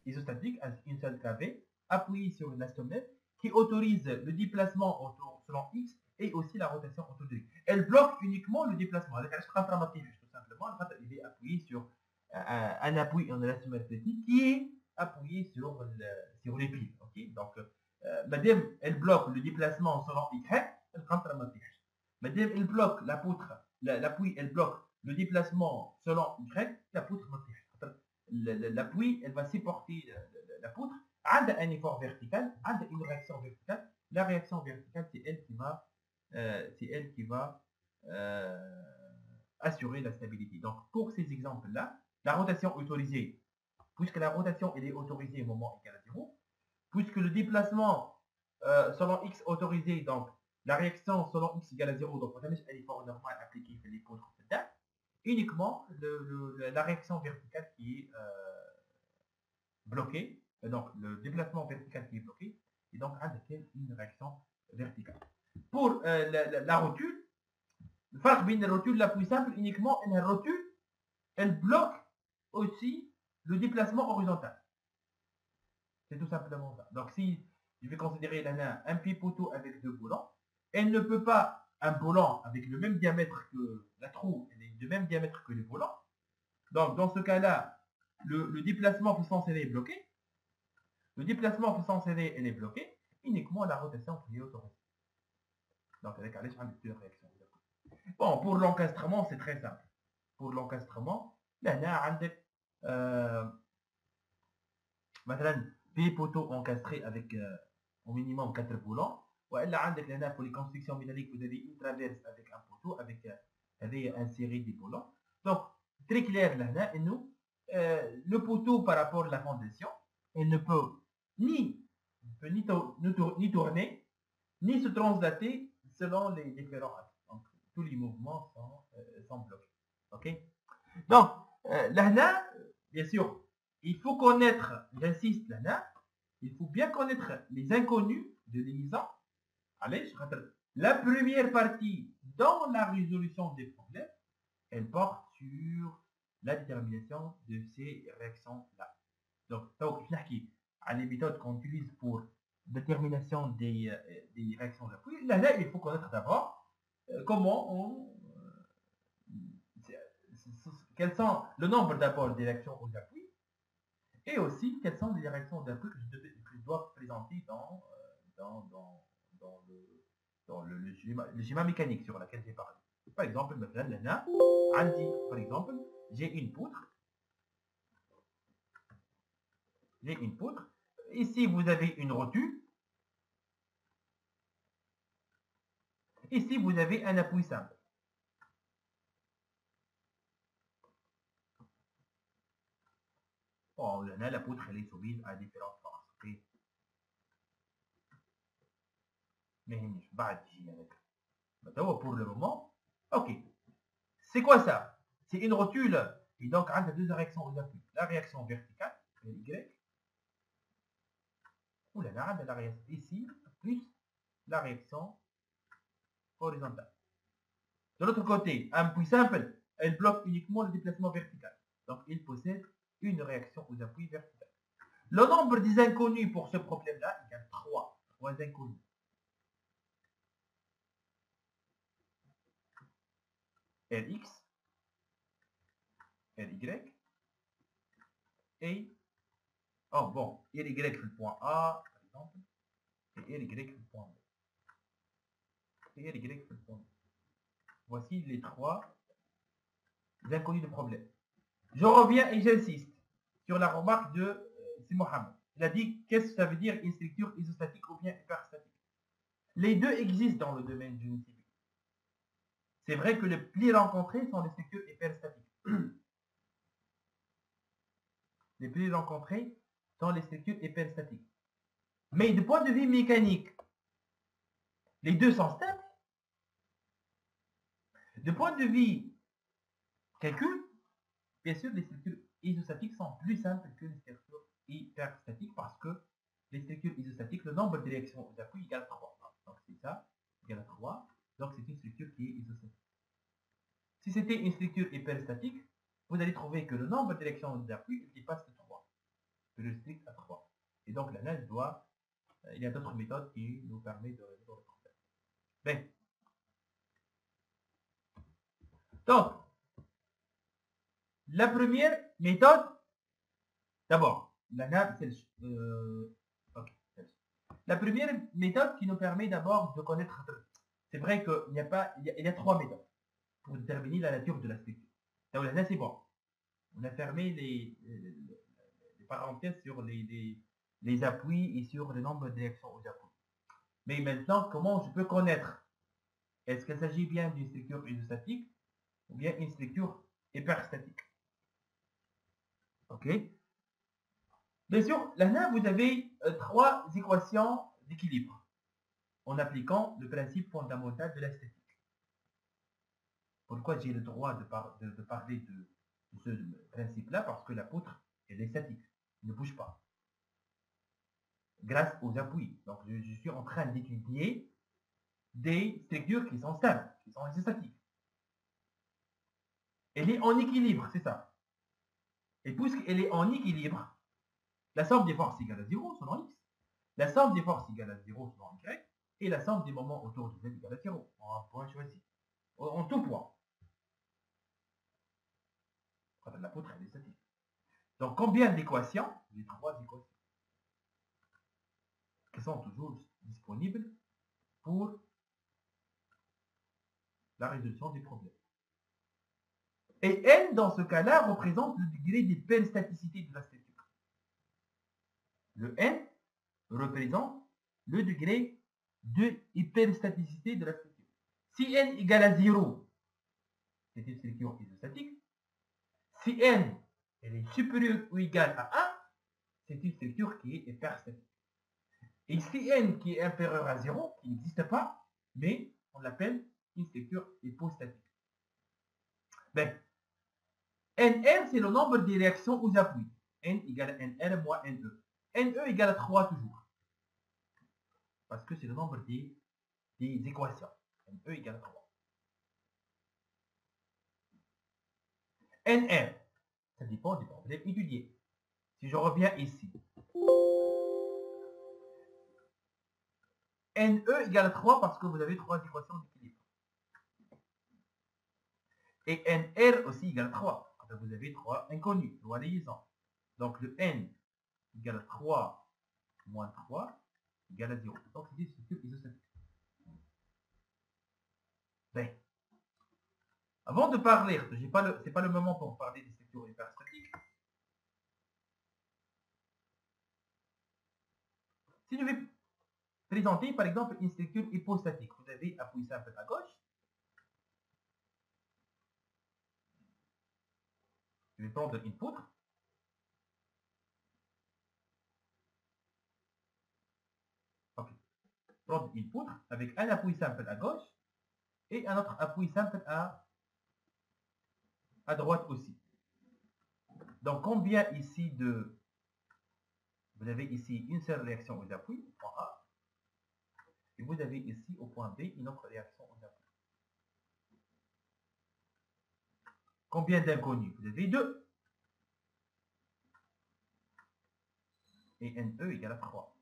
isostatique, une seule travée, appuyée sur l'élastomère, qui autorise le déplacement selon X et aussi la rotation autour de X. Elle bloque uniquement le déplacement. Tout simplement, il est appuyé sur un appui en élastomère traité qui est appuyé sur les piles. Okay? Donc, madame, elle bloque le déplacement selon Y, elle madame, elle bloque la poutre, l'appui, elle bloque le déplacement selon Y, la poutre l'appui, elle va supporter la poutre à un effort vertical, à une réaction verticale. La réaction verticale, c'est elle qui va assurer la stabilité. Donc, pour ces exemples-là, la rotation autorisée, puisque la rotation elle est autorisée au moment égal à 0, puisque le déplacement selon X autorisé, donc la réaction selon X égale à 0, donc on a un effort normal appliqué sur les poutres uniquement la réaction verticale qui est bloquée, donc le déplacement vertical qui est bloqué, et donc avec une réaction verticale. Pour la rotule, le farq bin la rotule la plus simple, uniquement une rotule, elle bloque aussi le déplacement horizontal. C'est tout simplement ça. Donc si je vais considérer un pied poteau avec deux boulons, elle ne peut pas, un boulon avec le même diamètre que la trou, elle est du même diamètre que le boulon. Donc dans ce cas-là, le déplacement poussant scellé est bloqué. Le déplacement poussant scellé, elle est bloquée. Uniquement la rotation qui est autorisée. Donc avec un deux réactions. Bon, pour l'encastrement, c'est très simple. Pour l'encastrement, là, مثلا pied poteau encastré avec au minimum 4 boulons. والا عندك هنا pour les constructions métalliques vous avez une traverse avec un poteau avec inséré des boulons. Donc très clair là انه le poteau par rapport à la fondation, il ne peut ni tourner ni se translater selon les différents axes. Donc tous les mouvements sont bloqués. OK? Donc là bien sûr, il faut connaître, j'insiste là, il faut bien connaître les inconnus de l'ENISA. Allez, la première partie dans la résolution des problèmes, elle porte sur la détermination de ces réactions-là. Donc, les méthodes qu'on utilise pour détermination des réactions d'appui, là, il faut connaître d'abord comment quels sont le nombre d'abord des réactions aux appuis et aussi quelles sont les réactions d'appui que je dois présenter dans le schéma mécanique sur lequel j'ai parlé. Par exemple, par exemple, j'ai une poutre. Ici, vous avez une rotule. Ici, vous avez un appui simple. Bon, là, la poutre, elle est soumise à différentes forces. Okay. Mais pour le moment, ok. C'est quoi ça? C'est une rotule. Et donc, on a deux réactions aux appuis. La réaction verticale, Y. Ou là, la réaction ici, plus la réaction horizontale. De l'autre côté, un appui simple, elle bloque uniquement le déplacement vertical. Donc, il possède une réaction aux appuis verticales. Le nombre des inconnus pour ce problème-là, il y a trois inconnus. Rx, Ry, et Ry sur le point A, par exemple, et Ry sur le point B. Et Ry sur le point B. Voici les trois inconnus de problème. Je reviens et j'insiste sur la remarque de Mohamed. Il a dit qu'est-ce que ça veut dire une structure isostatique ou bien hyperstatique. Les deux existent dans le domaine du génie civil. C'est vrai que les plis rencontrés sont des structures hyperstatiques. Les plis rencontrés sont les structures hyperstatiques. Mais du point de vue mécanique, les deux sont stables. Du point de vue calcul, bien sûr, les structures isostatiques sont plus simples que les structures hyperstatiques parce que les structures isostatiques, le nombre de réactions aux appuis égale 3. Donc c'est ça, égale 3. Donc c'est une structure qui est isostatique. Si c'était une structure hyperstatique, vous allez trouver que le nombre de réactions aux appuis dépasse de 3. Que le strict à 3. Et donc l'analyse doit... il y a d'autres méthodes qui nous permettent de résoudre le problème. Bien. Donc, la première méthode, d'abord, la première méthode qui nous permet d'abord de connaître, c'est vrai qu'il y a 3 méthodes pour déterminer la nature de la structure. Donc là, c'est bon. On a fermé les parenthèses sur les appuis et sur le nombre de réactions aux appuis. Mais maintenant, comment je peux connaître? Est-ce qu'il s'agit bien d'une structure isostatique ou bien une structure hyperstatique? Ok. Bien sûr, là, vous avez 3 équations d'équilibre en appliquant le principe fondamental de la statique. Pourquoi j'ai le droit de parler de ce principe-là? Parce que la poutre, elle est statique, elle ne bouge pas. Grâce aux appuis. Donc, je suis en train d'étudier des structures qui sont stables, qui sont isostatiques. Elle est en équilibre, c'est ça. Et puisqu'elle est en équilibre, la somme des forces égale à 0 selon x, la somme des forces égale à 0 selon y, et la somme des moments autour de z égale à 0, en un point choisi. En tout point. La poutre, elle est statique. Donc, combien d'équations? J'ai 3 équations qui sont toujours disponibles pour la résolution des problèmes. Et n, dans ce cas-là, représente le degré d'hyperstaticité de la structure. Le n représente le degré de hyperstaticité de la structure. Si n égale à 0, c'est une structure isostatique. Si n elle est supérieure ou égale à 1, c'est une structure qui est hyperstatique. Et si n qui est inférieur à 0, qui n'existe pas, mais on l'appelle une structure hypostatique. Ben, Nr, c'est le nombre des réactions aux appuis. N égale à Nr moins Ne. Ne égale à 3 toujours. Parce que c'est le nombre des équations. Ne égale à 3. Nr, ça dépend du problème étudié. Si je reviens ici, Ne égale à 3 parce que vous avez 3 équations d'équilibre. Et Nr aussi égale à 3. Vous avez 3 inconnus, 3 liaisons. Donc le N égale à 3 moins 3 égale à 0. Donc c'est une structure isostatique. Ben, avant de parler, ce n'est pas le moment pour parler des structures hyperstatiques. Si je vais présenter par exemple une structure hypostatique, vous avez appui simple à gauche. Je vais prendre une poutre. Ok. Prendre une poutre avec un appui simple à gauche et un autre appui simple à droite aussi. Donc combien ici de... Vous avez ici une seule réaction aux appuis, au point A. Et vous avez ici au point B une autre réaction aux appuis. Combien d'inconnus? Vous avez 2. Et Ne égale à 3.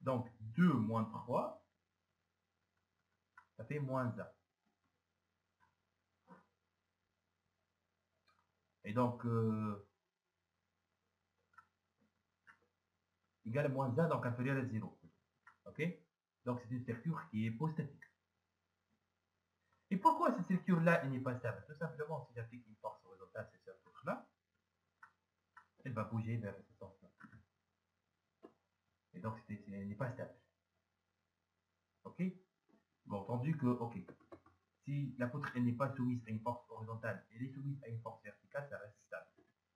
Donc 2 moins 3, ça fait moins 1. Et donc, égal à moins 1, donc inférieur à 0. Ok? Donc c'est une structure qui est hypostatique. Et pourquoi cette structure-là n'est pas stable? Tout simplement, si j'applique une force horizontale sur cette structure-là, elle va bouger vers ce sens-là. Et donc, elle n'est pas stable. Ok? Bon, entendu que, ok, si la poutre n'est pas soumise à une force horizontale, elle est soumise à une force verticale, ça reste stable.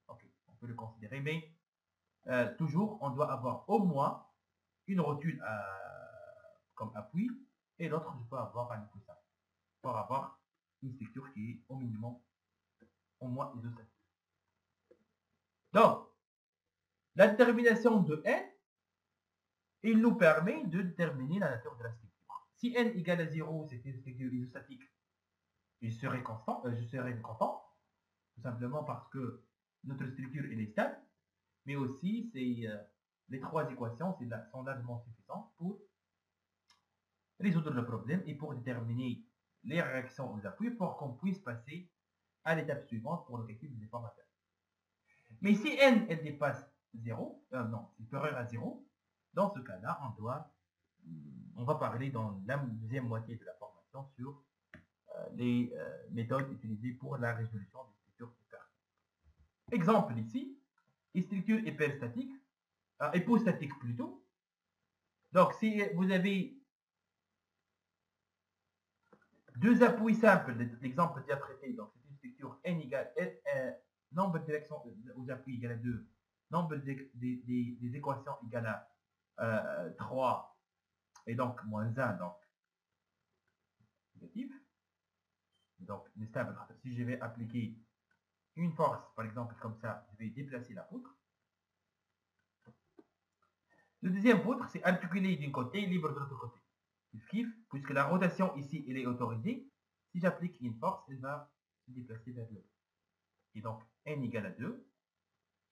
Ok, on peut le considérer, mais toujours, on doit avoir au moins une rotule comme appui, et l'autre, je peux avoir un appui simple. pour avoir une structure qui est au minimum au moins isostatique. Donc, la détermination de n, il nous permet de déterminer la nature de la structure. Si n égale à 0, c'est une structure isostatique, je serai content, tout simplement parce que notre structure est stable, mais aussi les trois équations sont largement suffisantes pour résoudre le problème et pour déterminer les réactions aux appuis pour qu'on puisse passer à l'étape suivante pour le calcul des déformateurs. Mais si n elle dépasse 0, non, supérieur à 0, dans ce cas-là, on va parler dans la deuxième moitié de la formation sur les méthodes utilisées pour la résolution des structures hyperstatiques. Exemple ici, une structure hypostatique plutôt. Donc, si vous avez deux appuis simples, l'exemple déjà traité, donc c'est une structure n égale nombre de directions aux appuis égale à 2, nombre des équations égale à 3, et donc moins 1, donc négatif. Donc, stable. Si je vais appliquer une force, par exemple, comme ça, je vais déplacer la poutre. Le deuxième poutre, c'est articulé d'un côté, libre de l'autre côté. Puisque la rotation ici, elle est autorisée, si j'applique une force, elle va se déplacer vers le haut. Et donc, n égale à 2,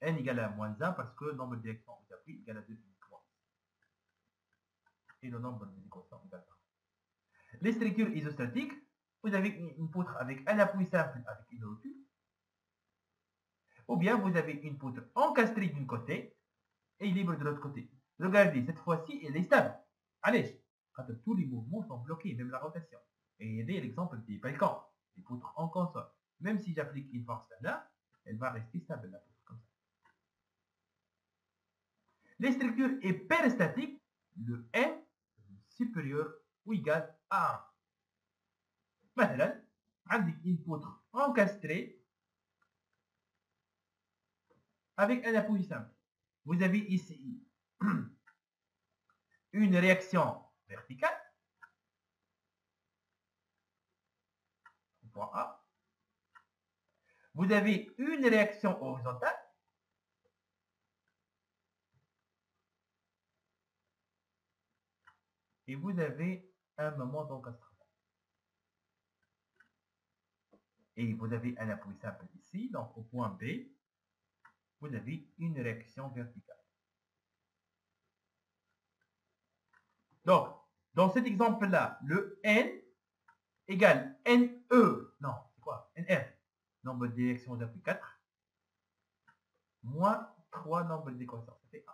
n égale à moins 1, parce que le nombre de directions aux appuis égale à 2 uniquement. Et le nombre de équations égale à 3. Les structures isostatiques, vous avez une poutre avec un appui simple avec une rotule, ou bien vous avez une poutre encastrée d'un côté et libre de l'autre côté. Regardez, cette fois-ci, elle est stable. Allez, quand tous les mouvements sont bloqués, même la rotation. Et regardez l'exemple des Balkans, les poutres en console. Même si j'applique une force là, elle va rester stable, la poutre, comme ça. Les structures hyperstatiques, le n supérieur ou égal à 1. مثلا عندك une poutre encastrée avec un appui simple. Vous avez ici une réaction verticale, point A. Vous avez une réaction horizontale. Et vous avez un moment d'encastrement. Et vous avez un appui simple ici, donc au point B, vous avez une réaction verticale. Donc, dans cet exemple-là, le N égale NE, non, c'est quoi? NF, nombre de directions aux appuis 4, moins 3 nombres d'équations, ça fait 1.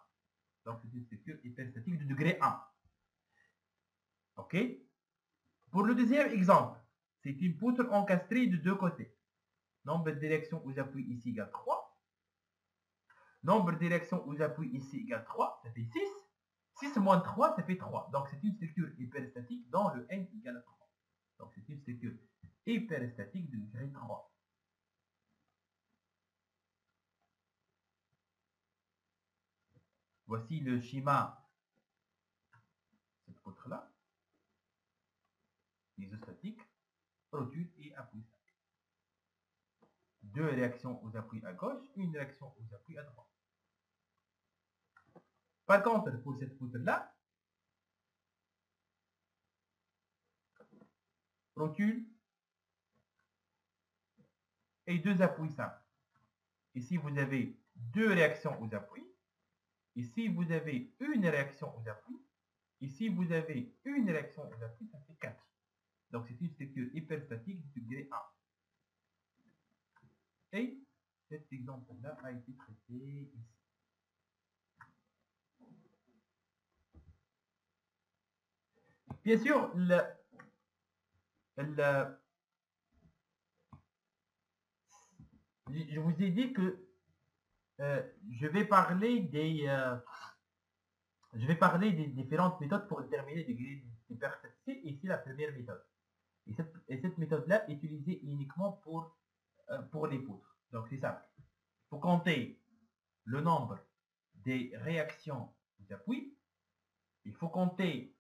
Donc, c'est une structure hyperstatique de degré 1. OK? Pour le deuxième exemple, c'est une poutre encastrée de deux côtés. Nombre de directions aux appuis ici égale 3. Nombre de directions aux appuis ici égale 3, ça fait 6. 6 moins 3, ça fait 3. Donc, c'est une structure hyperstatique dans le n égale à 3. Donc, c'est une structure hyperstatique de degré 3. Voici le schéma de cette poutre-là. Isostatique, rotule et appui. Deux réactions aux appuis à gauche, une réaction aux appuis à droite. Par contre, pour cette poutre-là, rotule et deux appuis simples. Ici, vous avez deux réactions aux appuis. Ici, vous avez une réaction aux appuis. Ici, vous avez une réaction aux appuis, ça fait 4. Donc, c'est une structure hyperstatique de degré 1. Et cet exemple-là a été traité ici. Bien sûr, je vous ai dit que je vais parler des différentes méthodes pour déterminer le degré d'hyperstaticité. Ici, la première méthode. Et cette méthode-là est utilisée uniquement pour les poutres. Donc, c'est simple. Il faut compter le nombre des réactions d'appui. Il faut compter,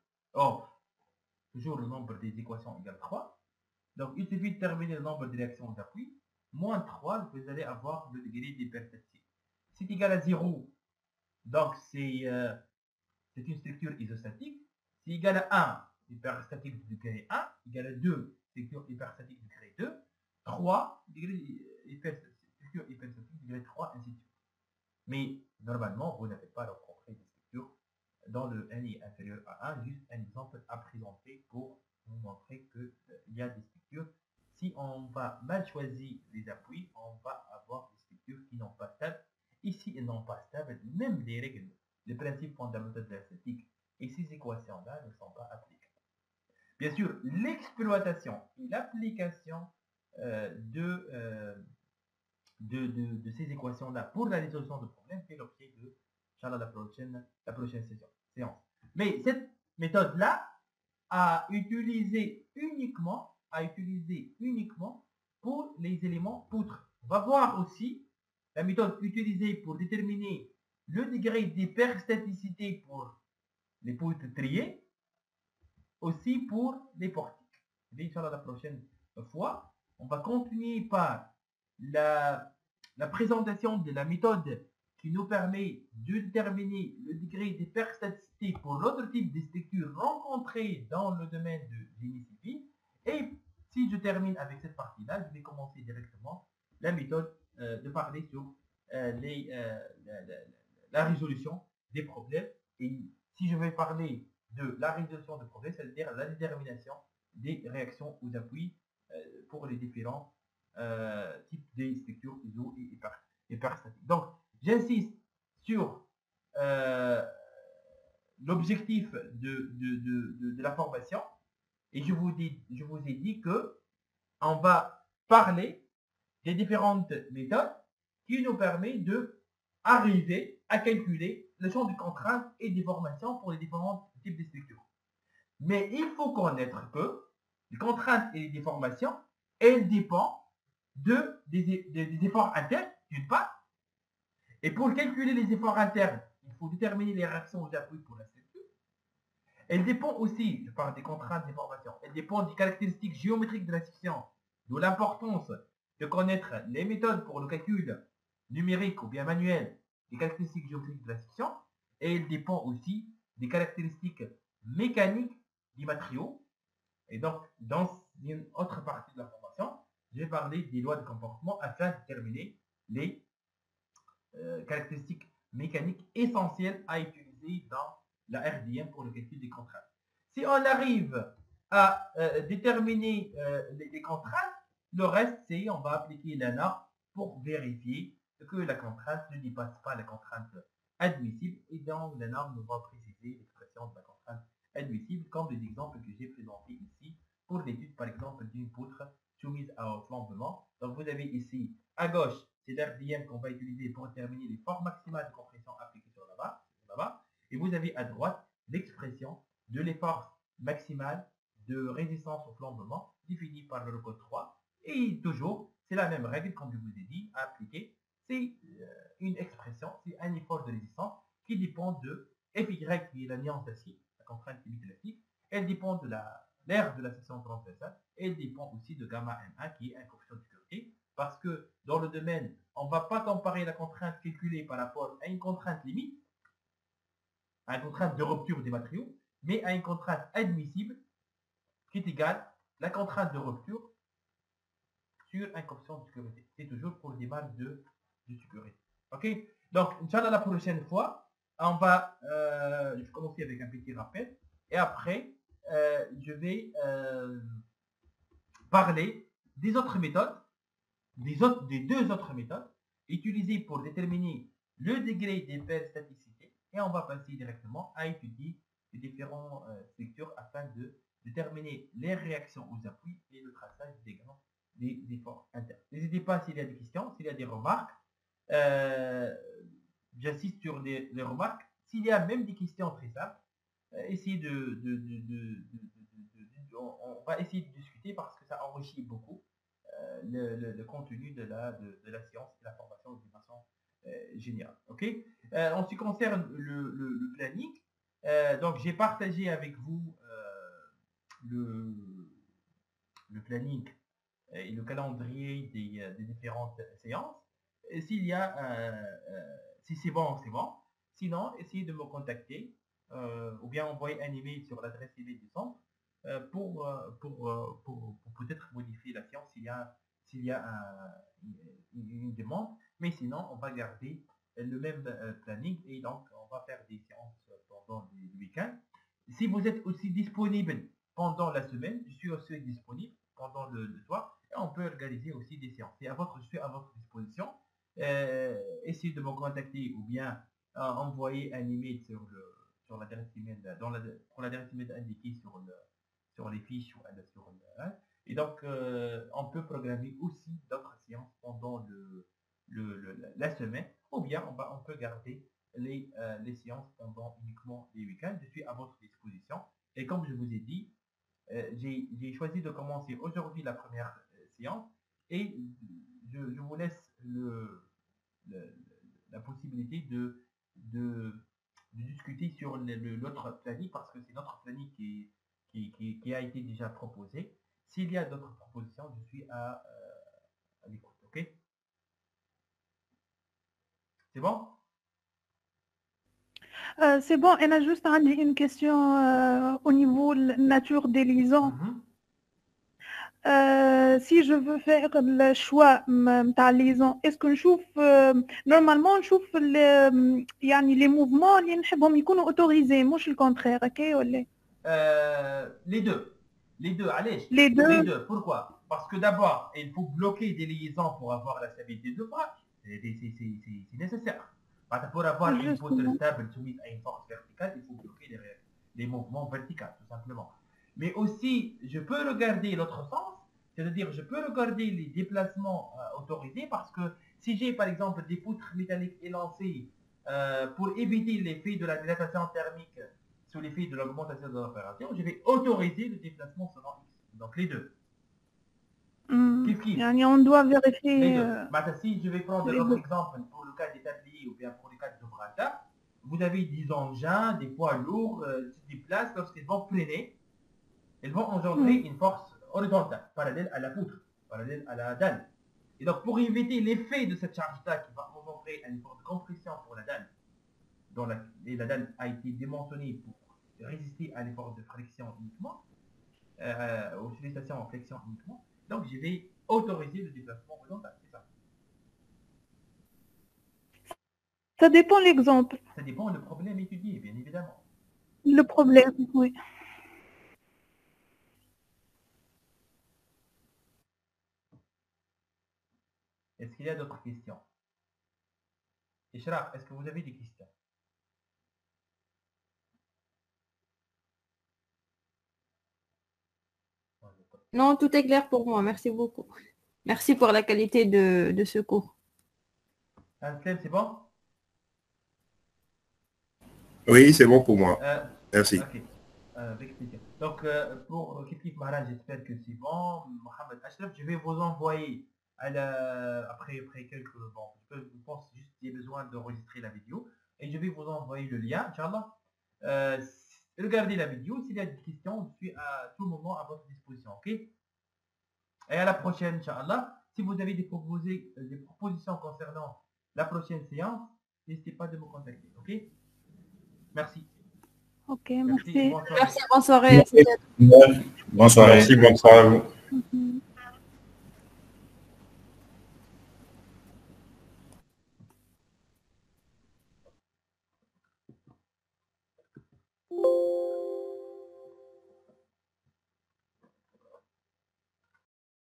toujours le nombre des équations égale 3. Donc, il suffit de terminer le nombre de réactions d'appui. Moins 3, vous allez avoir le degré d'hyperstatique. C'est égal à 0, donc c'est une structure isostatique. C'est égal à 1, hyperstatique du degré 1, égal à 2, structure hyperstatique du degré 2, 3, structure hyperstatique du degré 3, ainsi de suite. Mais normalement, vous n'avez pas rencontré des structures dans le n est inférieur à 1, juste un exemple à présenter pour vous montrer qu'il y a des structures. Si on va mal choisir les appuis, on va avoir des structures qui n'ont pas stable. Ici, elles n'ont pas stable, même les règles, les principes fondamentaux de la statique et ces équations-là ne sont pas appliquées. Bien sûr, l'exploitation et l'application de ces équations-là pour la résolution de problèmes fait l'objet de la prochaine séance. Mais cette méthode-là à utiliser uniquement pour les éléments poutres. On va voir aussi la méthode utilisée pour déterminer le degré d'hyperstaticité pour les poutres triées, aussi pour les portiques. Inch'Allah, la prochaine fois, on va continuer par la présentation de la méthode qui nous permet de déterminer le degré d'hyperstaticité pour l'autre type de structures rencontrées dans le domaine de génie civil. Et si je termine avec cette partie-là, je vais commencer directement la méthode de parler sur la résolution des problèmes. Et si je vais parler de la résolution de problèmes, c'est-à-dire la détermination des réactions aux appuis pour les différents types de structures iso et hyperstatiques. Donc, j'insiste sur l'objectif de la formation et je vous ai dit que on va parler des différentes méthodes qui nous permettent de arriver à calculer le champ de contrainte et des formations pour les différents types de structures. Mais il faut connaître que les contraintes et les déformations, elles dépendent des efforts internes, d'une part. Et pour calculer les efforts internes, il faut déterminer les réactions aux appuis pour la structure. Elle dépend aussi, je parle des contraintes des formations, elle dépend des caractéristiques géométriques de la section, d'où l'importance de connaître les méthodes pour le calcul numérique ou bien manuel des caractéristiques géométriques de la section, et elle dépend aussi des caractéristiques mécaniques des matériaux. Et donc, dans une autre partie de la formation, je vais parler des lois de comportement afin de déterminer les caractéristiques mécaniques essentielles à utiliser dans la RDM pour le calcul des contraintes. Si on arrive à déterminer les contraintes, le reste, c'est on va appliquer l'ANA pour vérifier que la contrainte ne dépasse pas la contrainte admissible. Et dans l'ANA, on va préciser l'expression de la contrainte admissible, comme les exemples que j'ai présentés ici pour l'étude, par exemple, d'une poutre soumise au flambement. Donc, vous avez ici, à gauche, c'est l'RDM qu'on va utiliser pour déterminer les forces maximales de compression appliquées sur la barre. Et vous avez à droite l'expression de l'effort maximal de résistance au flambement définie par le code 3. Et toujours, c'est la même règle, comme je vous ai dit, à appliquer. C'est une expression, c'est un effort de résistance qui dépend de Fy, qui est la nuance d'acier, la contrainte limite élastique. Elle dépend de l'aire de la section transversale. Et elle dépend aussi de gamma M1, qui est un coefficient de sécurité. Parce que dans le domaine, on ne va pas comparer la contrainte calculée par rapport à une contrainte limite, à une contrainte de rupture des matériaux, mais à une contrainte admissible qui est égale à la contrainte de rupture sur un coefficient de sécurité. C'est toujours pour des marges de sécurité. Ok? Donc, Inch'Allah, la prochaine fois, on va je vais commencer avec un petit rappel et après, je vais parler des autres méthodes, des deux autres méthodes utilisées pour déterminer le degré d'hyperstaticité et on va passer directement à étudier les différentes structures afin de déterminer les réactions aux appuis et le traçage des grands des efforts internes. N'hésitez pas s'il y a des questions, s'il y a des remarques. J'insiste sur les remarques. S'il y a même des questions très simples, essayez on va essayer de discuter parce que ça enrichit beaucoup le contenu de la science et la formation d'une façon générale. Ok. En ce qui concerne le planning, donc j'ai partagé avec vous le planning et le calendrier des différentes séances. Et s'il y a, si c'est bon, c'est bon. Sinon, essayez de me contacter ou bien envoyer un email sur l'adresse email du centre pour peut-être modifier la séance s'il y a une demande. Mais sinon, on va garder le même planning et donc on va faire des séances pendant le week-end. Si vous êtes aussi disponible pendant la semaine, je suis aussi disponible pendant le soir et on peut organiser aussi des séances. Je suis à votre disposition. Essayez de me contacter ou bien envoyer un email sur l'adresse email pour l'adresse email indiquée sur les fiches ou sur et donc on peut programmer aussi d'autres séances pendant la semaine ou bien on peut garder les séances pendant uniquement les week-ends. Je suis à votre disposition et comme je vous ai dit, j'ai choisi de commencer aujourd'hui la première séance et je vous laisse la possibilité de discuter sur l'autre planning parce que c'est notre planning qui a été déjà proposé. S'il y a d'autres propositions, je suis à l'écoute. Ok? C'est bon? C'est bon, on a juste une question au niveau de la nature des liaisons. Si je veux faire le choix de liaison, est-ce que normalement نشوف يعني les mouvements اللي نحبهم يكونوا autorisés مش le contraire, ok ولا؟ Les deux, allez. Les deux. Pourquoi? Parce que d'abord, il faut bloquer des liaisons pour avoir la stabilité de bras. C'est nécessaire. Pour avoir une poutre stable soumise à une force verticale, il faut bloquer les mouvements verticaux, tout simplement. Mais aussi, je peux regarder l'autre sens, c'est-à-dire je peux regarder les déplacements autorisés parce que si j'ai par exemple des poutres métalliques élancées pour éviter l'effet de la dilatation thermique sous l'effet de l'augmentation de l'opération, je vais autoriser le déplacement selon X. Donc les deux. On doit vérifier. Les deux. Maintenant, si je vais prendre l'autre exemple pour le cas des tabliers ou bien pour le cas de l'obrata, vous avez des engins, des poids lourds, des places, lorsqu'ils vont freiner, ils vont engendrer une force horizontale, parallèle à la poutre, parallèle à la dalle. Et donc, pour éviter l'effet de cette charge-là qui va engendrer un effort de compression pour la dalle, et la dalle a été dimensionnée pour résister à l'effort de friction uniquement, aux sollicitations en flexion uniquement, donc je vais autoriser le déplacement horizontal, c'est ça. Ça dépend l'exemple. Ça dépend le problème étudié, bien évidemment. Le problème, oui. Est-ce qu'il y a d'autres questions? Ishraq, est-ce que vous avez des questions? Non, tout est clair pour moi. Merci beaucoup. Merci pour la qualité de ce cours. Anselm, c'est bon? Oui, c'est bon pour moi. Merci. Ok. Avec plaisir. Donc, pour Kif Mahran, j'espère que c'est bon. Mohamed Ashraf, je vais vous envoyer après quelques... Bon, je pense juste qu'il y a besoin d'enregistrer la vidéo. Et je vais vous envoyer le lien, Inch'Allah. Regardez la vidéo. S'il y a des questions, je suis à tout moment à votre disposition. Ok? Et à la prochaine, Inch'Allah. Si vous avez des propositions concernant la prochaine séance, n'hésitez pas de me contacter. Ok? Merci. Ok, merci. Merci, bonne soirée. Bonne soirée. Merci, bonne soirée à vous.